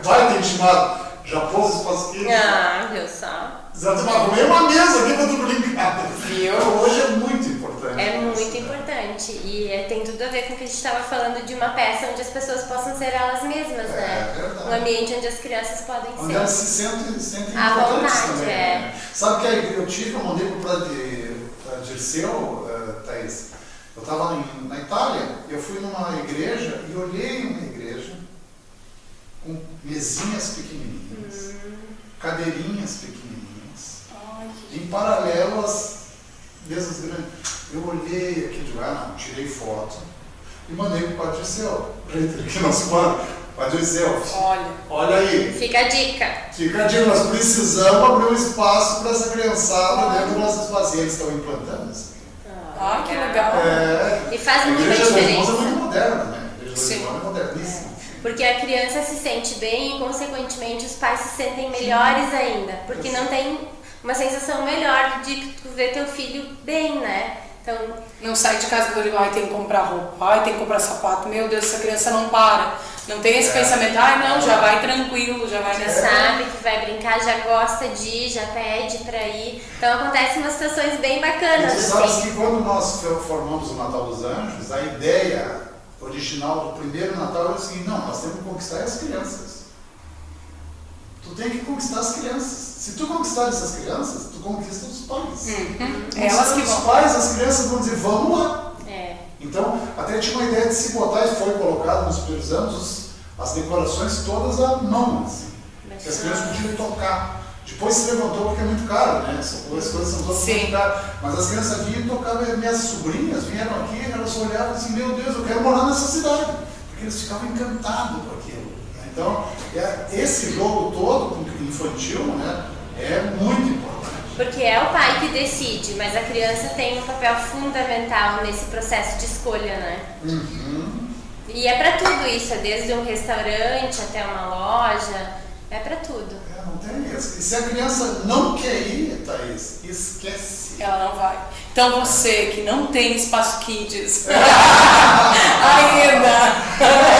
vai ter chamado. Já pôs Espaço Kids. Viu só? Exatamente, uma mesa aqui para tu brincar. Viu? Então, hoje é muito importante. É muito isso, né? importante. E tem tudo a ver com o que a gente estava falando de uma peça onde as pessoas possam ser elas mesmas, né? É verdade. Um ambiente onde as crianças podem Onde ser. elas se sentem À importantes vontade, também. é. Né? Sabe que eu mandei para Dirceu, Thaís. Eu estava na Itália, eu fui numa igreja e olhei uma igreja com mesinhas pequenininhas, cadeirinhas pequenininhas, em paralelo às mesas grandes. Eu olhei aqui de lá, não, tirei foto e mandei para o Padre Dirceu, aqui nosso padre. Padre Dirceu, olha aí. Fica a dica. Fica a dica, nós precisamos abrir um espaço para essa criançada dentro do nosso espaço. E eles estão implantando isso aqui. Que legal. E faz A muita igreja dos irmãos diferença. é muito moderna, né? A igreja dos Sim. irmãos é moderníssima. Porque a criança se sente bem e, consequentemente, os pais se sentem melhores ainda. Porque não tem uma sensação melhor de tu ver teu filho bem, né? Então, Não sai de casa e ai, tem que comprar roupa, ai, tem que comprar sapato. Meu Deus, essa criança não para. Não tem esse pensamento, ai não, já vai tranquilo, já vai já nessa. sabe que vai brincar, já gosta de ir, já pede pra ir. Então, acontecem umas situações bem E bacanas, tu sabes assim. que quando nós formamos o Natal dos Anjos, a ideia original do primeiro Natal era o seguinte: não, nós temos que conquistar as crianças. Tu tem que conquistar as crianças. Se tu conquistar essas crianças, tu conquista os pais. Elas que Os vão. pais, as crianças vão dizer: vamos lá. É. Então, até tinha uma ideia de se botar, e foi colocado nos primeiros anos, as decorações todas à mão, assim, que as crianças podiam tocar. Depois se levantou porque é muito caro, né? As coisas são todas Sim. muito caras. Mas as crianças vinham e tocavam, e minhas sobrinhas vieram aqui, elas olhavam assim: meu Deus, eu quero morar nessa cidade. Porque eles ficavam encantados com aquilo. Né? Então, esse jogo todo infantil, né, é muito importante. Porque é o pai que decide, mas a criança tem um papel fundamental nesse processo de escolha, né? E é pra tudo isso, é desde um restaurante até uma loja, é pra tudo. Não tem isso. E se a criança não quer ir, Thaís, esquece. Ela não vai. Então você que não tem Espaço Kids ainda.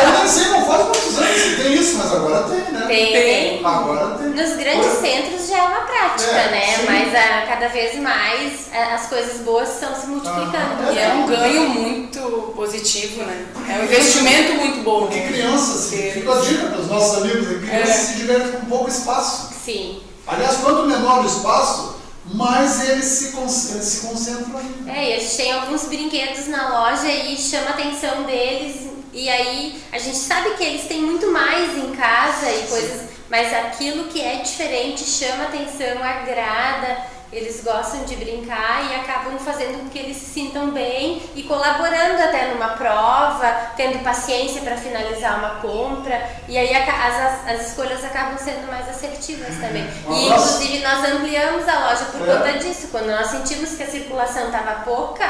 Eu nem sei, não faz muitos anos que tem isso, mas agora tem, né? Tem. Agora tem. Nos grandes centros já é uma prática, né? sim. Mas cada vez mais as coisas boas estão se multiplicando. E é um ganho muito positivo, né? É um investimento muito bom. Porque crianças, fica a dica para os nossos amigos, crianças se divertem com pouco espaço. Sim. Aliás, quanto menor o espaço, mais eles se concentram ali. E a gente tem alguns brinquedos na loja e chama a atenção deles. E aí a gente sabe que eles têm muito mais em casa e coisas, mas aquilo que é diferente chama a atenção, agrada. Eles gostam de brincar e acabam fazendo com que eles se sintam bem e colaborando até numa prova, tendo paciência para finalizar uma compra. E aí as escolhas acabam sendo mais assertivas também. E inclusive nós ampliamos a loja por conta disso. Quando nós sentimos que a circulação estava pouca,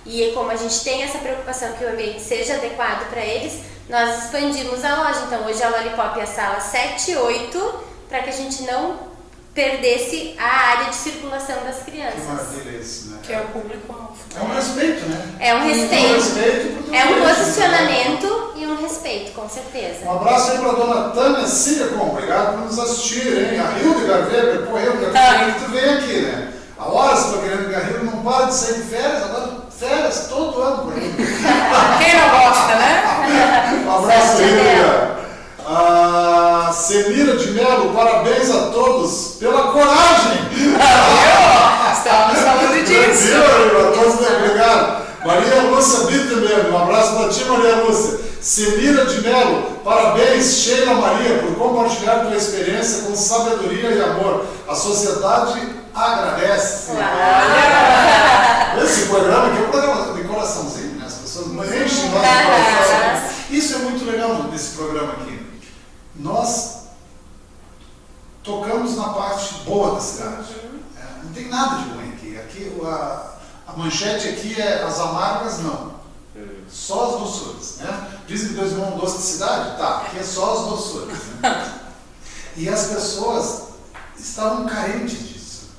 e como a gente tem essa preocupação que o ambiente seja adequado para eles, nós expandimos a loja. Então hoje a Lollipop é a sala 7 e 8, para que a gente não perdesse a área de circulação das Que crianças. maravilha isso, né? Que é o público-alvo. É um respeito, né? É um respeito. Porque É um né? posicionamento e um respeito, com certeza. Um abraço aí para a dona Tânia Silicon, obrigado por nos assistir, hein? A Hildegard Weber, pô, Hildegard, tu vem aqui, né? A hora você está querendo que a Hildegard não para de sair de férias, agora férias todo ano por aí. Quem não gosta, né? Um abraço aí, Lilian. Semira de Melo, parabéns a todos pela coragem. Estamos falando disso. A todos, obrigado. Maria Lúcia Bittenberg, um abraço para ti, Maria Lúcia. Semira de Melo, parabéns, Sheila Maria, por compartilhar tua experiência com sabedoria e amor. A sociedade agradece. Olha! Esse programa aqui é um programa de coraçãozinho, né? As pessoas enchem nosso coração. Isso é muito legal nesse programa aqui. Nós tocamos na parte boa da cidade. Não tem nada de ruim aqui. A manchete aqui é as amargas, não. Só as doçuras, né? Dizem que 2 irmãos um doce de cidade? Tá, aqui é só as doçuras. Né? E as pessoas estavam carentes disso.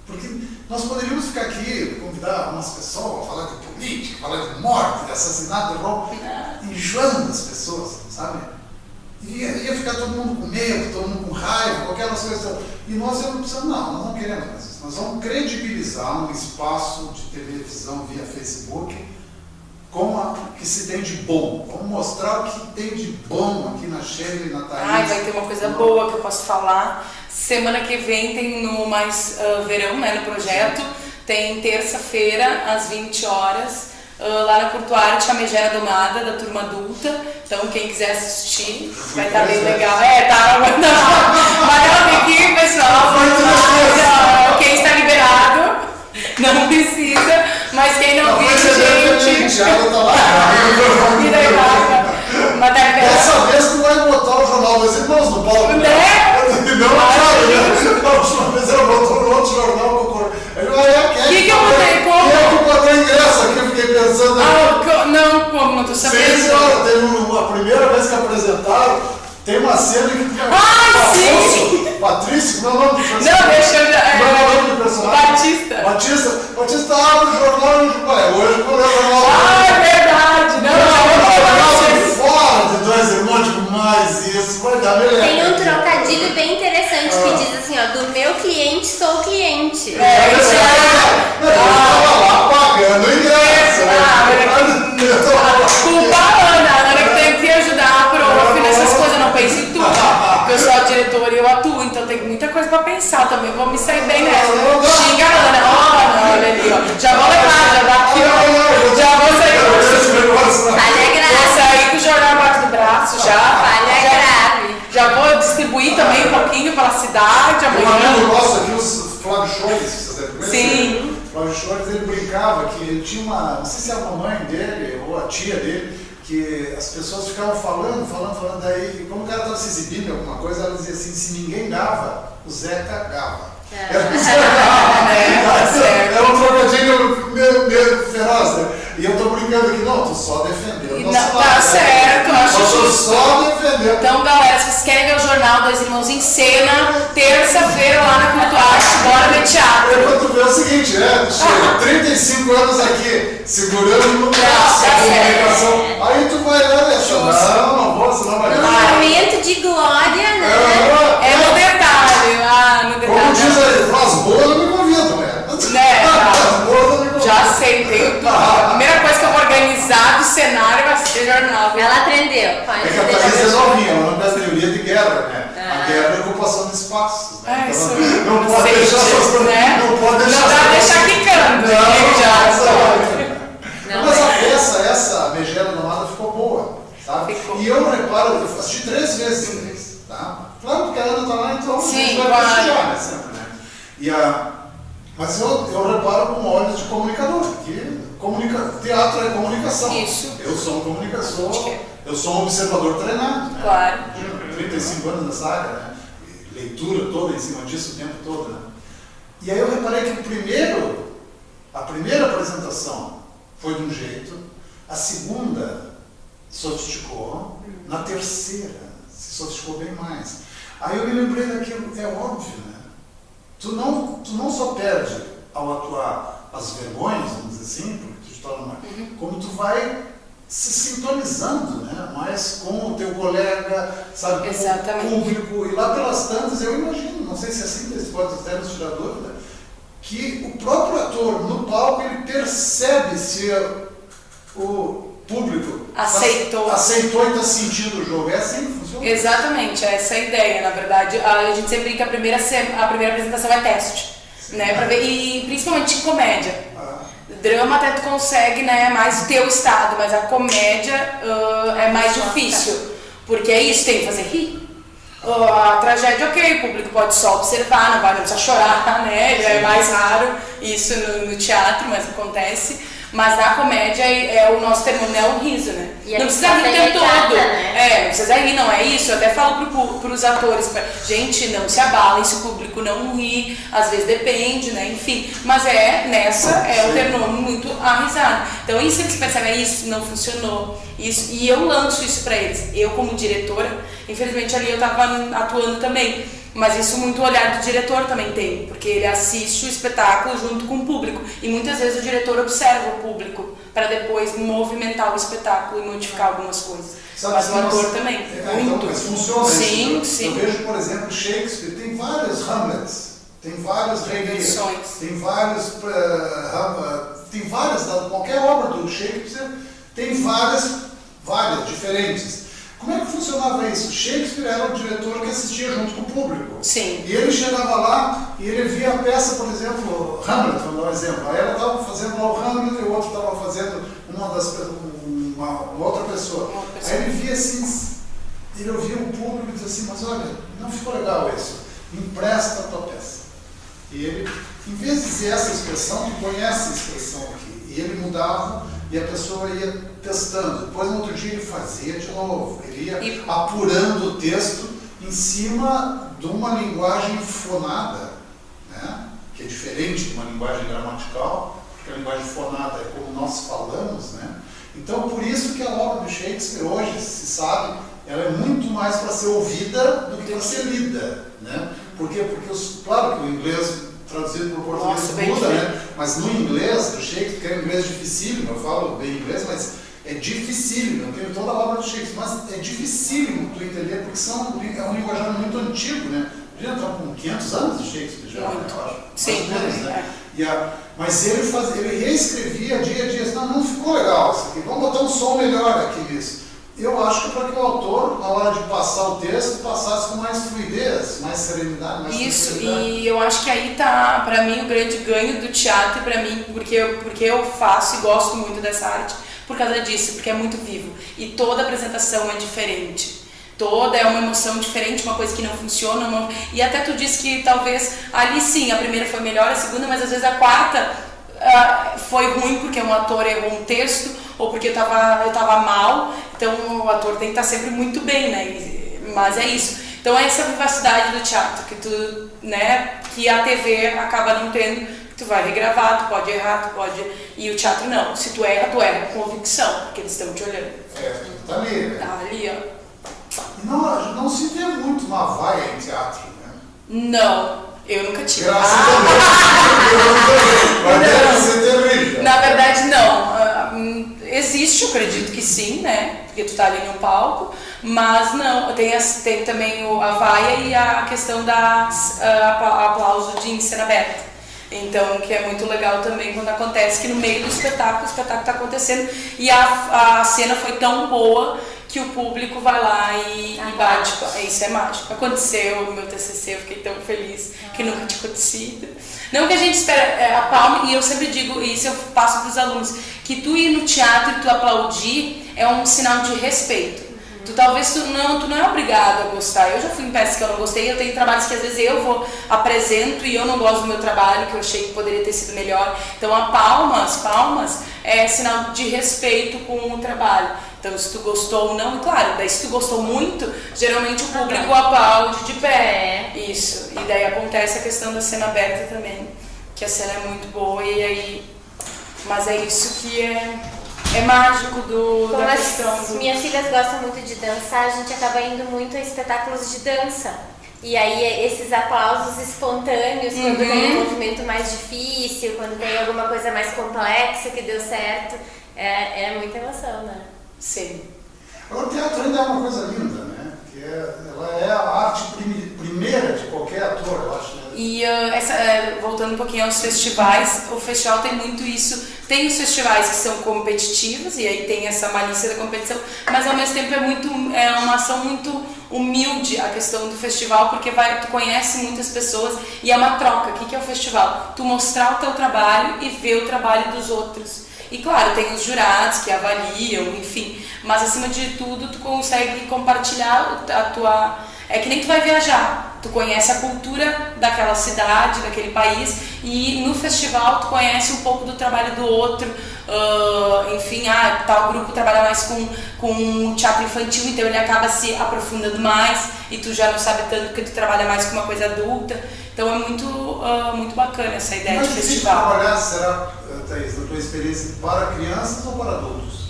Porque nós poderíamos ficar aqui, convidar umas pessoas, falar de política, falar de morte, de assassinato, de roubo, enjoando as pessoas, sabe? Ia ficar todo mundo com medo, todo mundo com raiva, qualquer coisa. E nós pensamos, nós não queremos mais isso. Nós vamos credibilizar um espaço de televisão via Facebook que se tem de bom. Vamos mostrar o que tem de bom aqui na Sheila e na Thaís. Ai, vai ter uma coisa boa que eu posso falar. Semana que vem tem no Mais Verão, né, no projeto, tem terça-feira, às 20 horas, lá na Curto Arte, a Megera Domada, da turma adulta. Então, quem quiser assistir, vai estar bem legal. Tá, mas ela tem que ir, pessoal. Quem está liberado, não precisa, mas quem não viu, gente. Ela tá lá. Mas tá liberado. Dessa vez tu vai botar o Jornal dos Irmãos no palco. Não, a última vez ela botou no outro jornal. O que eu botei? Como? Eu botei ingresso aqui, eu fiquei pensando. Não, como? Não tô sabendo. Sim, senhora, teve a primeira vez que apresentaram, tem uma cena que tinha. Sim! Patrício, meu nome do personagem. Não, deixa eu já. Meu nome do personagem. Batista abre o jornal e hoje quando é o jornal. É verdade, Fora de 2 irmãos, tipo, mas isso vai dar melhor. Tem um trocadilho bem interessante que diz assim, ó, do meu cliente sou cliente. Eu tava lá pagando o ingresso. Culpa a Ana que tem que ajudar a prof nessas coisas, não pense em tudo. Porque eu sou a diretora e eu atuo, então tem muita coisa pra pensar também, vou me sair bem nessa. Xinga a Ana, olha ali, ó. Já vou levar, já dá aqui, ó. Já vou sair. Falha grave. Vou sair com o jornal abaixo do braço já. Falha grave. Já vou distribuir também um pouquinho pela cidade Um amanhã. amigo nosso aqui, o Flávio Chores, vocês conhecem? Sim. O Flávio Chores, ele brincava que ele tinha não sei se era a mamãe dele ou a tia dele, que as pessoas ficavam falando, daí, como o cara estava se exibindo em alguma coisa, ela dizia assim, se ninguém gava, o Zeca gava. É um trocadilho meio feroz, né? E eu tô brincando aqui, não, tô só defendendo. Não, tá certo, acho justo. Tô só defendendo. Então, galera, se vocês querem ver o jornal 2 Irmãos em Cena, terça-feira lá na Curto Arte, bora ver teatro. Eu tu vê o seguinte, né? Chega 35 anos aqui, segurando no braço a comunicação. Aí tu vai lá, né? Não vou, senão vai Um momento de glória, né? É no detalhe, no detalhe. Como diz aí, faz boa, não me convido, né? Tá. Boa, não me convido. Já sei, tenho tudo. A primeira coisa que eu vou organizar do cenário vai ser jornal. Ela aprendeu. É que a Thaís é novinha, ela não tem teoria de guerra, né? A guerra é ocupação de espaços. Né? É, isso. Não pode deixar essas coisas. Né? Não pode deixar. Não dá pra deixar quicando. Mas essa Megera Domada ficou boa, sabe? Ficou. E eu reparo, eu assisti 3 vezes em inglês, tá? Claro, porque a Ana tá lá, então Sim, a gente vai claro. prestigiar, né? Sempre, né? Mas eu reparo com olhos de comunicador, que teatro é comunicação. Isso. Eu sou um comunicador, eu sou um observador treinado, né? Claro. 35 anos nessa área, né? Leitura toda em cima disso o tempo todo, né? E aí eu reparei que a primeira apresentação foi de um jeito, a segunda sofisticou, na terceira se sofisticou bem mais. Aí eu me lembrei daquilo, é óbvio, né? Tu não só perde ao atuar as vergonhas, vamos dizer assim, porque tu te torna como tu vai se sintonizando, né? Mais com o teu colega, sabe, com Exatamente. o público, e lá pelas tantas, eu imagino, não sei se é assim, pode até nos tirar dúvida, que o próprio ator no palco ele percebe se o público aceitou e está sentindo o jogo. É assim que funciona? Exatamente, essa é a ideia. Na verdade, a gente sempre brinca que a primeira apresentação é teste, né? Pra ver, e principalmente em comédia. Drama até tu consegue, né, mais o teu estado, mas a comédia é mais difícil. Porque é isso, tem que fazer rir. A tragédia, ok, o público pode só observar, não precisa chorar, né? Já é mais raro isso no teatro, mas acontece. Mas na comédia o nosso termômetro é o riso, né? Não precisa rir o tempo todo. Né? Não precisa rir, não é isso. Eu até falo pros atores, gente, não se abalem se o público não rir, às vezes depende, né? Enfim. Mas o termômetro muito a risada. Então isso eles percebem, isso não funcionou. Isso, e eu lanço isso pra eles. Eu como diretora, infelizmente ali eu tava atuando também. Mas isso muito o olhar do diretor também tem, porque ele assiste o espetáculo junto com o público. E muitas vezes o diretor observa o público para depois movimentar o espetáculo e modificar algumas coisas. Mas o ator também, muito. Então, mas funciona sim, isso. Sim. Eu vejo, por exemplo, Shakespeare, tem vários Hamlets, tem vários Rei Lear, tem várias, qualquer obra do Shakespeare tem várias diferentes. Como é que funcionava isso? Shakespeare era o diretor que assistia junto com o público. Sim. E ele chegava lá e ele via a peça, por exemplo, Hamlet, vamos dar um exemplo. Aí ela estava fazendo lá o Hamlet e o outro estava fazendo uma outra pessoa. Aí ele via assim, ele ouvia o público e dizia assim, mas olha, não ficou legal isso, empresta a tua peça. E ele, em vez de dizer essa expressão, tu conhece essa expressão aqui. E ele mudava e a pessoa ia testando. Depois, no outro dia, ele fazia de novo. Ele ia apurando o texto em cima de uma linguagem fonada, né? Que é diferente de uma linguagem gramatical, porque a linguagem fonada é como nós falamos, né? Então, por isso que a obra do Shakespeare, hoje, se sabe, ela é muito mais para ser ouvida do que para ser lida, né? Por quê? Porque, claro que o inglês traduzido para o português muda, né? Mas no inglês do Shakespeare, que é um inglês dificílimo, eu falo bem inglês, mas é dificílimo, eu tenho toda a obra do Shakespeare, mas é dificílimo tu entender, porque é um linguajar muito antigo, né? Já está com 500 anos de Shakespeare já, muito. Eu acho. Sim, menos, né? Mas ele reescrevia dia a dia, não ficou legal isso aqui, vamos botar um som melhor aqui nisso. Eu acho que para que o autor, na hora de passar o texto, passasse com mais fluidez, mais serenidade, mais tranquilidade. E eu acho que aí tá, para mim, o grande ganho do teatro, para mim, porque eu faço e gosto muito dessa arte, por causa disso, porque é muito vivo. E toda apresentação é diferente. Toda é uma emoção diferente, uma coisa que não funciona. E até tu disse que talvez ali sim, a primeira foi melhor, a segunda, mas às vezes a quarta foi ruim porque um ator errou um texto ou porque eu tava mal. Então o ator tem que estar sempre muito bem, né? Mas é isso. Então é essa vivacidade do teatro que tu, né? Que a TV acaba não tendo. Tu vai regravar, tu pode errar, tu pode... E o teatro não. Se tu erra com convicção, porque eles estão te olhando. Tá ali, né? Tá ali, ó. Não se vê muito uma vaia em teatro, né? Não, eu nunca tive. Graças a Deus. Mas deve ser terrível. Na verdade, não. Existe, eu acredito que sim, né? Porque tu tá ali no palco, mas não. Tem também a vaia e a questão da aplauso de cena aberta. Então, que é muito legal também quando acontece que no meio do espetáculo, o espetáculo está acontecendo e a cena foi tão boa que o público vai lá e bate. Isso é mágico. Aconteceu no meu TCC, eu fiquei tão feliz que nunca tinha acontecido. Não que a gente espera a palma, e eu sempre digo, e isso eu passo para os alunos, que tu ir no teatro e tu aplaudir é um sinal de respeito. Talvez tu não é obrigado a gostar. Eu já fui em peças que eu não gostei, eu tenho trabalhos que às vezes eu apresento e eu não gosto do meu trabalho, que eu achei que poderia ter sido melhor. Então as palmas é sinal de respeito com o trabalho. Então se tu gostou ou não, claro, daí se tu gostou muito, geralmente o público aplaude de pé. Isso. E daí acontece a questão da cena aberta também, que a cena é muito boa e aí... Mas é isso que é mágico da questão. Minhas filhas gostam muito de dançar, a gente acaba indo muito a espetáculos de dança. E aí esses aplausos espontâneos, quando tem um movimento mais difícil, quando tem alguma coisa mais complexa que deu certo, é muita emoção, né? Sim. Agora o teatro ainda é uma coisa linda, né? Que ela é a arte primeira de qualquer ator, eu acho. Né? E voltando um pouquinho aos festivais, o festival tem muito isso. Tem os festivais que são competitivos, e aí tem essa malícia da competição, mas ao mesmo tempo é uma ação muito humilde a questão do festival, porque tu conhece muitas pessoas e é uma troca. O que é o festival? Tu mostrar o teu trabalho e ver o trabalho dos outros. E claro, tem os jurados que avaliam, enfim, mas acima de tudo tu consegue compartilhar a tua... É que nem tu vai viajar, tu conhece a cultura daquela cidade, daquele país, e no festival tu conhece um pouco do trabalho do outro, enfim, tal grupo trabalha mais com teatro infantil, então ele acaba se aprofundando mais, e tu já não sabe tanto porque tu trabalha mais com uma coisa adulta, então é muito bacana essa ideia de festival. Trabalhar, será, Thaís, da tua experiência, para crianças ou para adultos?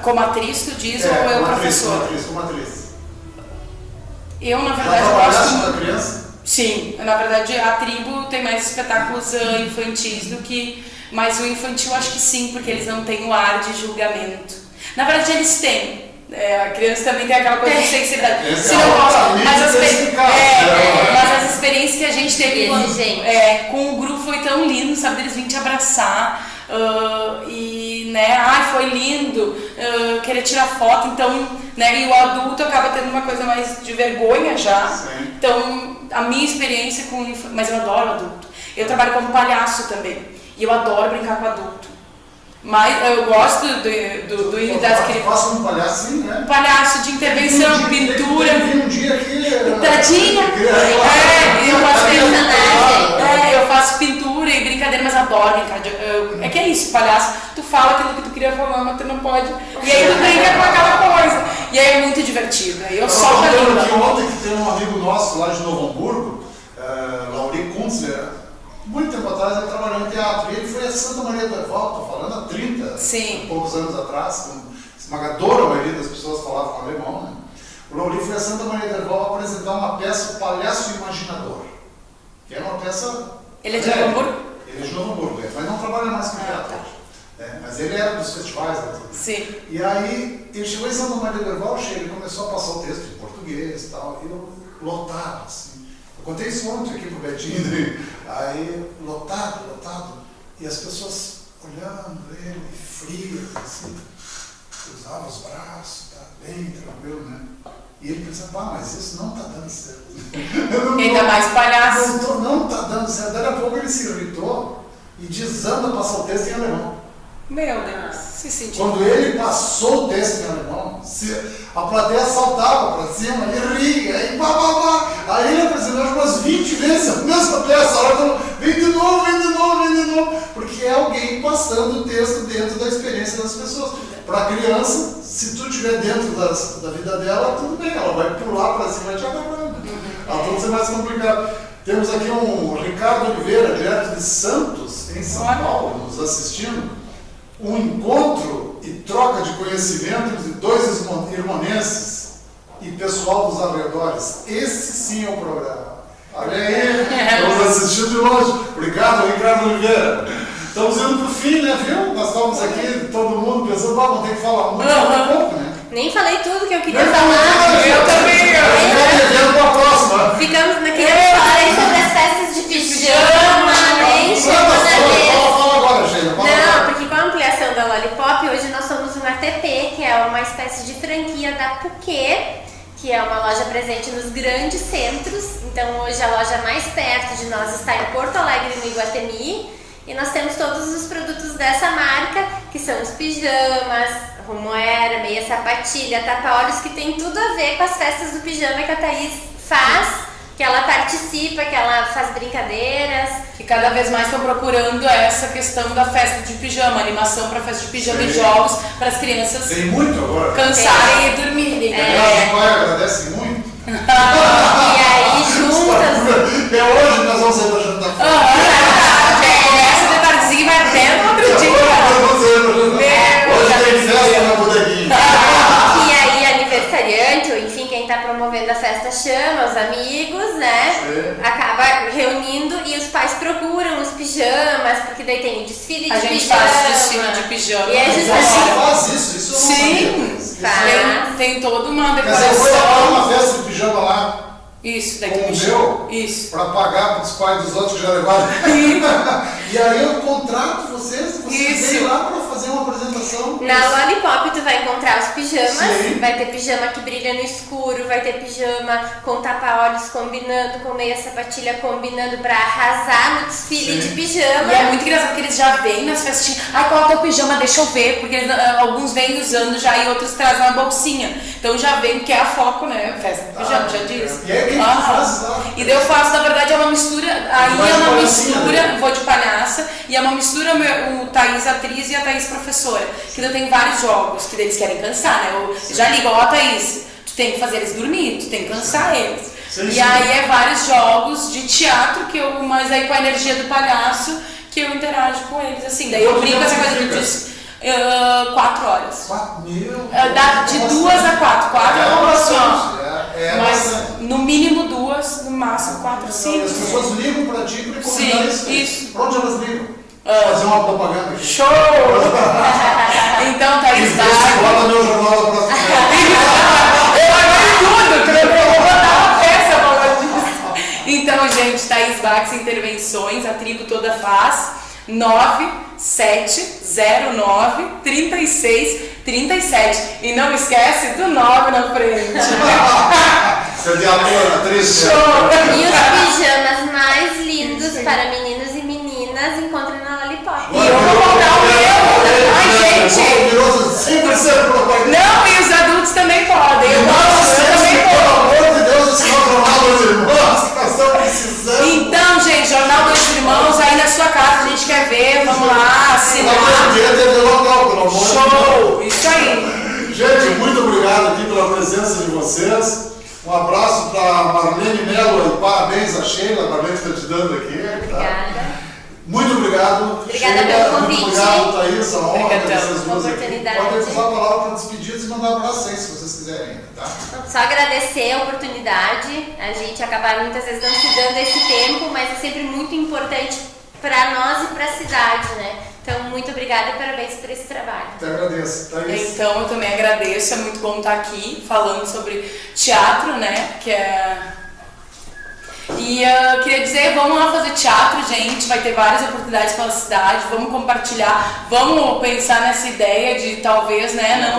Como atriz, tu diz, ou eu professora? Como atriz. Eu, na Já verdade, trabalhaste gosto... com a criança? Sim, na verdade a tribo tem mais espetáculos infantis do que... Mas o infantil acho que sim, porque eles não têm o ar de julgamento. Na verdade eles têm. A criança também tem aquela coisa de sensibilidade. Se não gosta, mas as experiências que a gente teve com o grupo foi tão lindo, sabe? Eles vinham te abraçar. E foi lindo, querer tirar foto, então, né, e o adulto acaba tendo uma coisa mais de vergonha já. Sim. Então a minha experiência mas eu adoro adulto, eu trabalho como palhaço também e eu adoro brincar com adulto, mas eu gosto das crianças. Faço um palhaço, sim, né? Palhaço de intervenção, pintura, um dia aqui, pintadinha, eu faço pintura e brincadeira, mas adoro brincar. É que é isso, palhaço, tu fala aquilo que tu queria falar, mas tu não pode, e aí tu brinca com aquela coisa, e aí é muito divertido. Aí eu solto a língua. Aqui ontem que tem um amigo nosso lá de Novo Hamburgo, Lauri Kunzler, muito tempo atrás ele trabalhou em teatro, e ele foi a Santa Maria do Herval, estou falando há 30 e poucos anos atrás, com esmagadora maioria das pessoas falavam alemão, né? O Lauri foi a Santa Maria do Herval apresentar uma peça, O Palhaço Imaginador, que era uma peça... Ele é de Novo Hamburgo? Ele é de Novo Hamburgo, mas não trabalha mais com teatro. Tá. Mas ele era dos festivais. Né? Sim. E aí, ele chegou em Santa Maria do Herval, ele começou a passar o texto em português e tal, e eu lotado, assim. Eu contei isso ontem aqui pro Betinho, né? Aí, lotado, e as pessoas olhando ele, frias, assim, cruzava os braços, tá bem tranquilo, né? E ele pensava, mas isso não está dando certo. Ainda mais palhaço. Não está dando certo. Daí a pouco ele se irritou e desanda passar o texto em alemão. Meu Deus, se sentiu. Quando ele passou o texto em alemão, a plateia saltava para cima, ele ria, aí Aí ele apresentou umas 20 vezes a mesma peça, vem de novo, porque é alguém passando o texto dentro da experiência das pessoas. Para a criança, se tu estiver dentro da vida dela, tudo bem, ela vai pular para cima e te agarrando. Adultos é mais complicado. Temos aqui um Ricardo Oliveira, direto de Santos, em São Paulo, nos assistindo. Um encontro e troca de conhecimento entre dois irmanenses e pessoal dos arredores. Esse sim é o programa. Olha aí, estamos assistindo de longe. Obrigado, Ricardo Oliveira. Estamos indo para o fim, né, viu? Nós estamos aqui, todo mundo pensando, vamos ter que falar muito, pouco, né? Nem falei tudo que eu queria falar. Eu também. Vamos para a próxima. Ficamos naquele falei sobre as festas de pijama, nem Fala agora, Sheila. Não, porque com a ampliação da Lollipop, hoje nós somos uma ATP, que é uma espécie de franquia da Puquê, que é uma loja presente nos grandes centros. Então hoje a loja mais perto de nós está em Porto Alegre, no Iguatemi. E nós temos todos os produtos dessa marca, que são os pijamas, rumoera, meia sapatilha, tapa-olhos, que tem tudo a ver com as festas do pijama que a Thaís faz, que ela participa, que ela faz brincadeiras. Que cada vez mais estão procurando essa questão da festa de pijama, animação para festa de pijama e jogos para as crianças tem muito agora. Cansarem e dormirem. O pai agradece muito. E aí juntas... É hoje nós vamos sair da jantar fora. Começa de tardezinho e vai até no outro dia. Hoje tem festa na bodeguinha. E aí aniversariante, ou enfim, quem está promovendo a festa chama os amigos, né? Sim. Acaba reunindo e os pais procuram os pijamas, porque daí tem o desfile de pijama. A gente faz desfile de pijama. E a gente faz isso sim, tem toda uma decoração. Quer dizer, eu vou levar uma festa de pijama lá Isso, daí com tu o me meu, chama. Isso. para pagar os pais dos outros que já levaram. E aí eu contrato vocês vêm lá para fazer uma apresentação. Na Lollipop tu vai encontrar os pijamas, Sim. vai ter pijama que brilha no escuro, vai ter pijama com tapa-olhos combinando, com meia sapatilha combinando pra arrasar no desfile de pijama. E é muito engraçado porque eles já vêm nas festinhas. Ai, qual é o teu pijama? Deixa eu ver. Porque alguns vêm usando já e outros trazem uma bolsinha. Então já vem, porque é a foco, né? Festa do pijama, já diz. E aí o que tu faz lá? E daí eu faço, na verdade, é uma mistura. Aí Vai é de uma palhacinha, mistura, né? vou de palhaça, e é uma mistura o Thaís atriz e a Thaís professora. Que daí eu tenho vários jogos, que daí eles querem cansar, né? Eu já ligo, ó, Thaís, tu tem que fazer eles dormir, tu tem que cansar eles. Sim, e sim. aí é vários jogos de teatro, mas aí com a energia do palhaço, que eu interajo com eles, assim. Daí eu brinco essa coisa do disco. 4 horas. Dá de 2 a 4. 4 é uma só. Mas no mínimo 2, no máximo 4, 5. As pessoas ligam para ti para convidar isso. Pra onde elas ligam? Fazer uma propaganda aqui. Show! Então, Thaís Bota meu jornal da próxima. Eu aguento tudo, eu vou botar uma peça falando disso. Então, gente, Thaís Bax Intervenções, a tribo toda faz. 9709 3637. E não esquece do 9 na frente. Você é de ator, atriz. E os pijamas mais lindos para meninos e meninas encontram na Lollipop. E eu vou comprar o meu. Ai, gente. Não, e os adultos também podem. Eu também Pelo vou. amor de Deus, esse jornal dos irmãos que nós estamos precisando. Então, gente, Jornal dos Irmãos, aí na sua casa a gente quer ver, vamos lá, assinar. Show! Isso aí. Gente, muito obrigado aqui pela presença de vocês. Um abraço para Marlene Mello e parabéns a Sheila, a Marlene está te dando aqui. Obrigada. Muito obrigado. Obrigada Sheila, pelo convite. Muito obrigado, Thaís. A honra Obrigadão. ter vocês duas aqui. Oportunidade. Podem usar a palavra para despedidas e mandar abraços aí, se vocês quiserem, tá? Só agradecer a oportunidade, a gente acaba muitas vezes não se dando esse tempo, mas é sempre muito importante para nós e para a cidade, né? Então, muito obrigada e parabéns por esse trabalho. Te agradeço, Thaís. Então, eu também agradeço, é muito bom estar aqui falando sobre teatro, né? Que é... E queria dizer, vamos lá fazer teatro, gente, vai ter várias oportunidades pela cidade, vamos compartilhar, vamos pensar nessa ideia de talvez, né,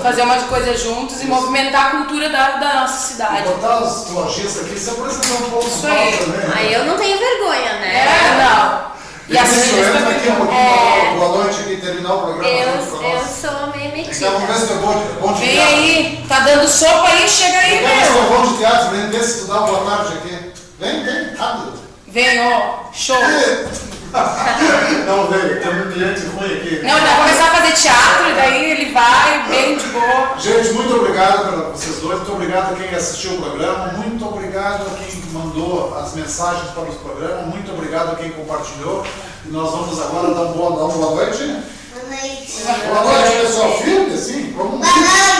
fazer uma coisa juntos e movimentar a cultura da nossa cidade. Botar os lojistas aqui, se apresentar um pouco Isso aí. também. Aí eu não tenho vergonha, né? Não. E assim, entra aqui um pouquinho, boa noite aqui, terminar o programa. Eu sou meio metida. Então, vamos ver se tu é bom de Vem teatro. aí, tá dando sopa aí, chega aí, Vamos ver se tu é meu. bom de teatro, vem ver se tu dá uma boa tarde aqui. Vem, rápido. Vem, ó, show. Não, veio, tem um cliente ruim aqui. Não, ele vai começar a fazer teatro, e daí ele vai bem de boa. Gente, muito obrigado para vocês dois, muito obrigado a quem assistiu o programa, muito obrigado a quem mandou as mensagens para o programa, muito obrigado a quem compartilhou. E nós vamos agora dar uma boa noite. Boa noite. Boa noite, pessoal. Firme, assim? Vamos... Boa noite.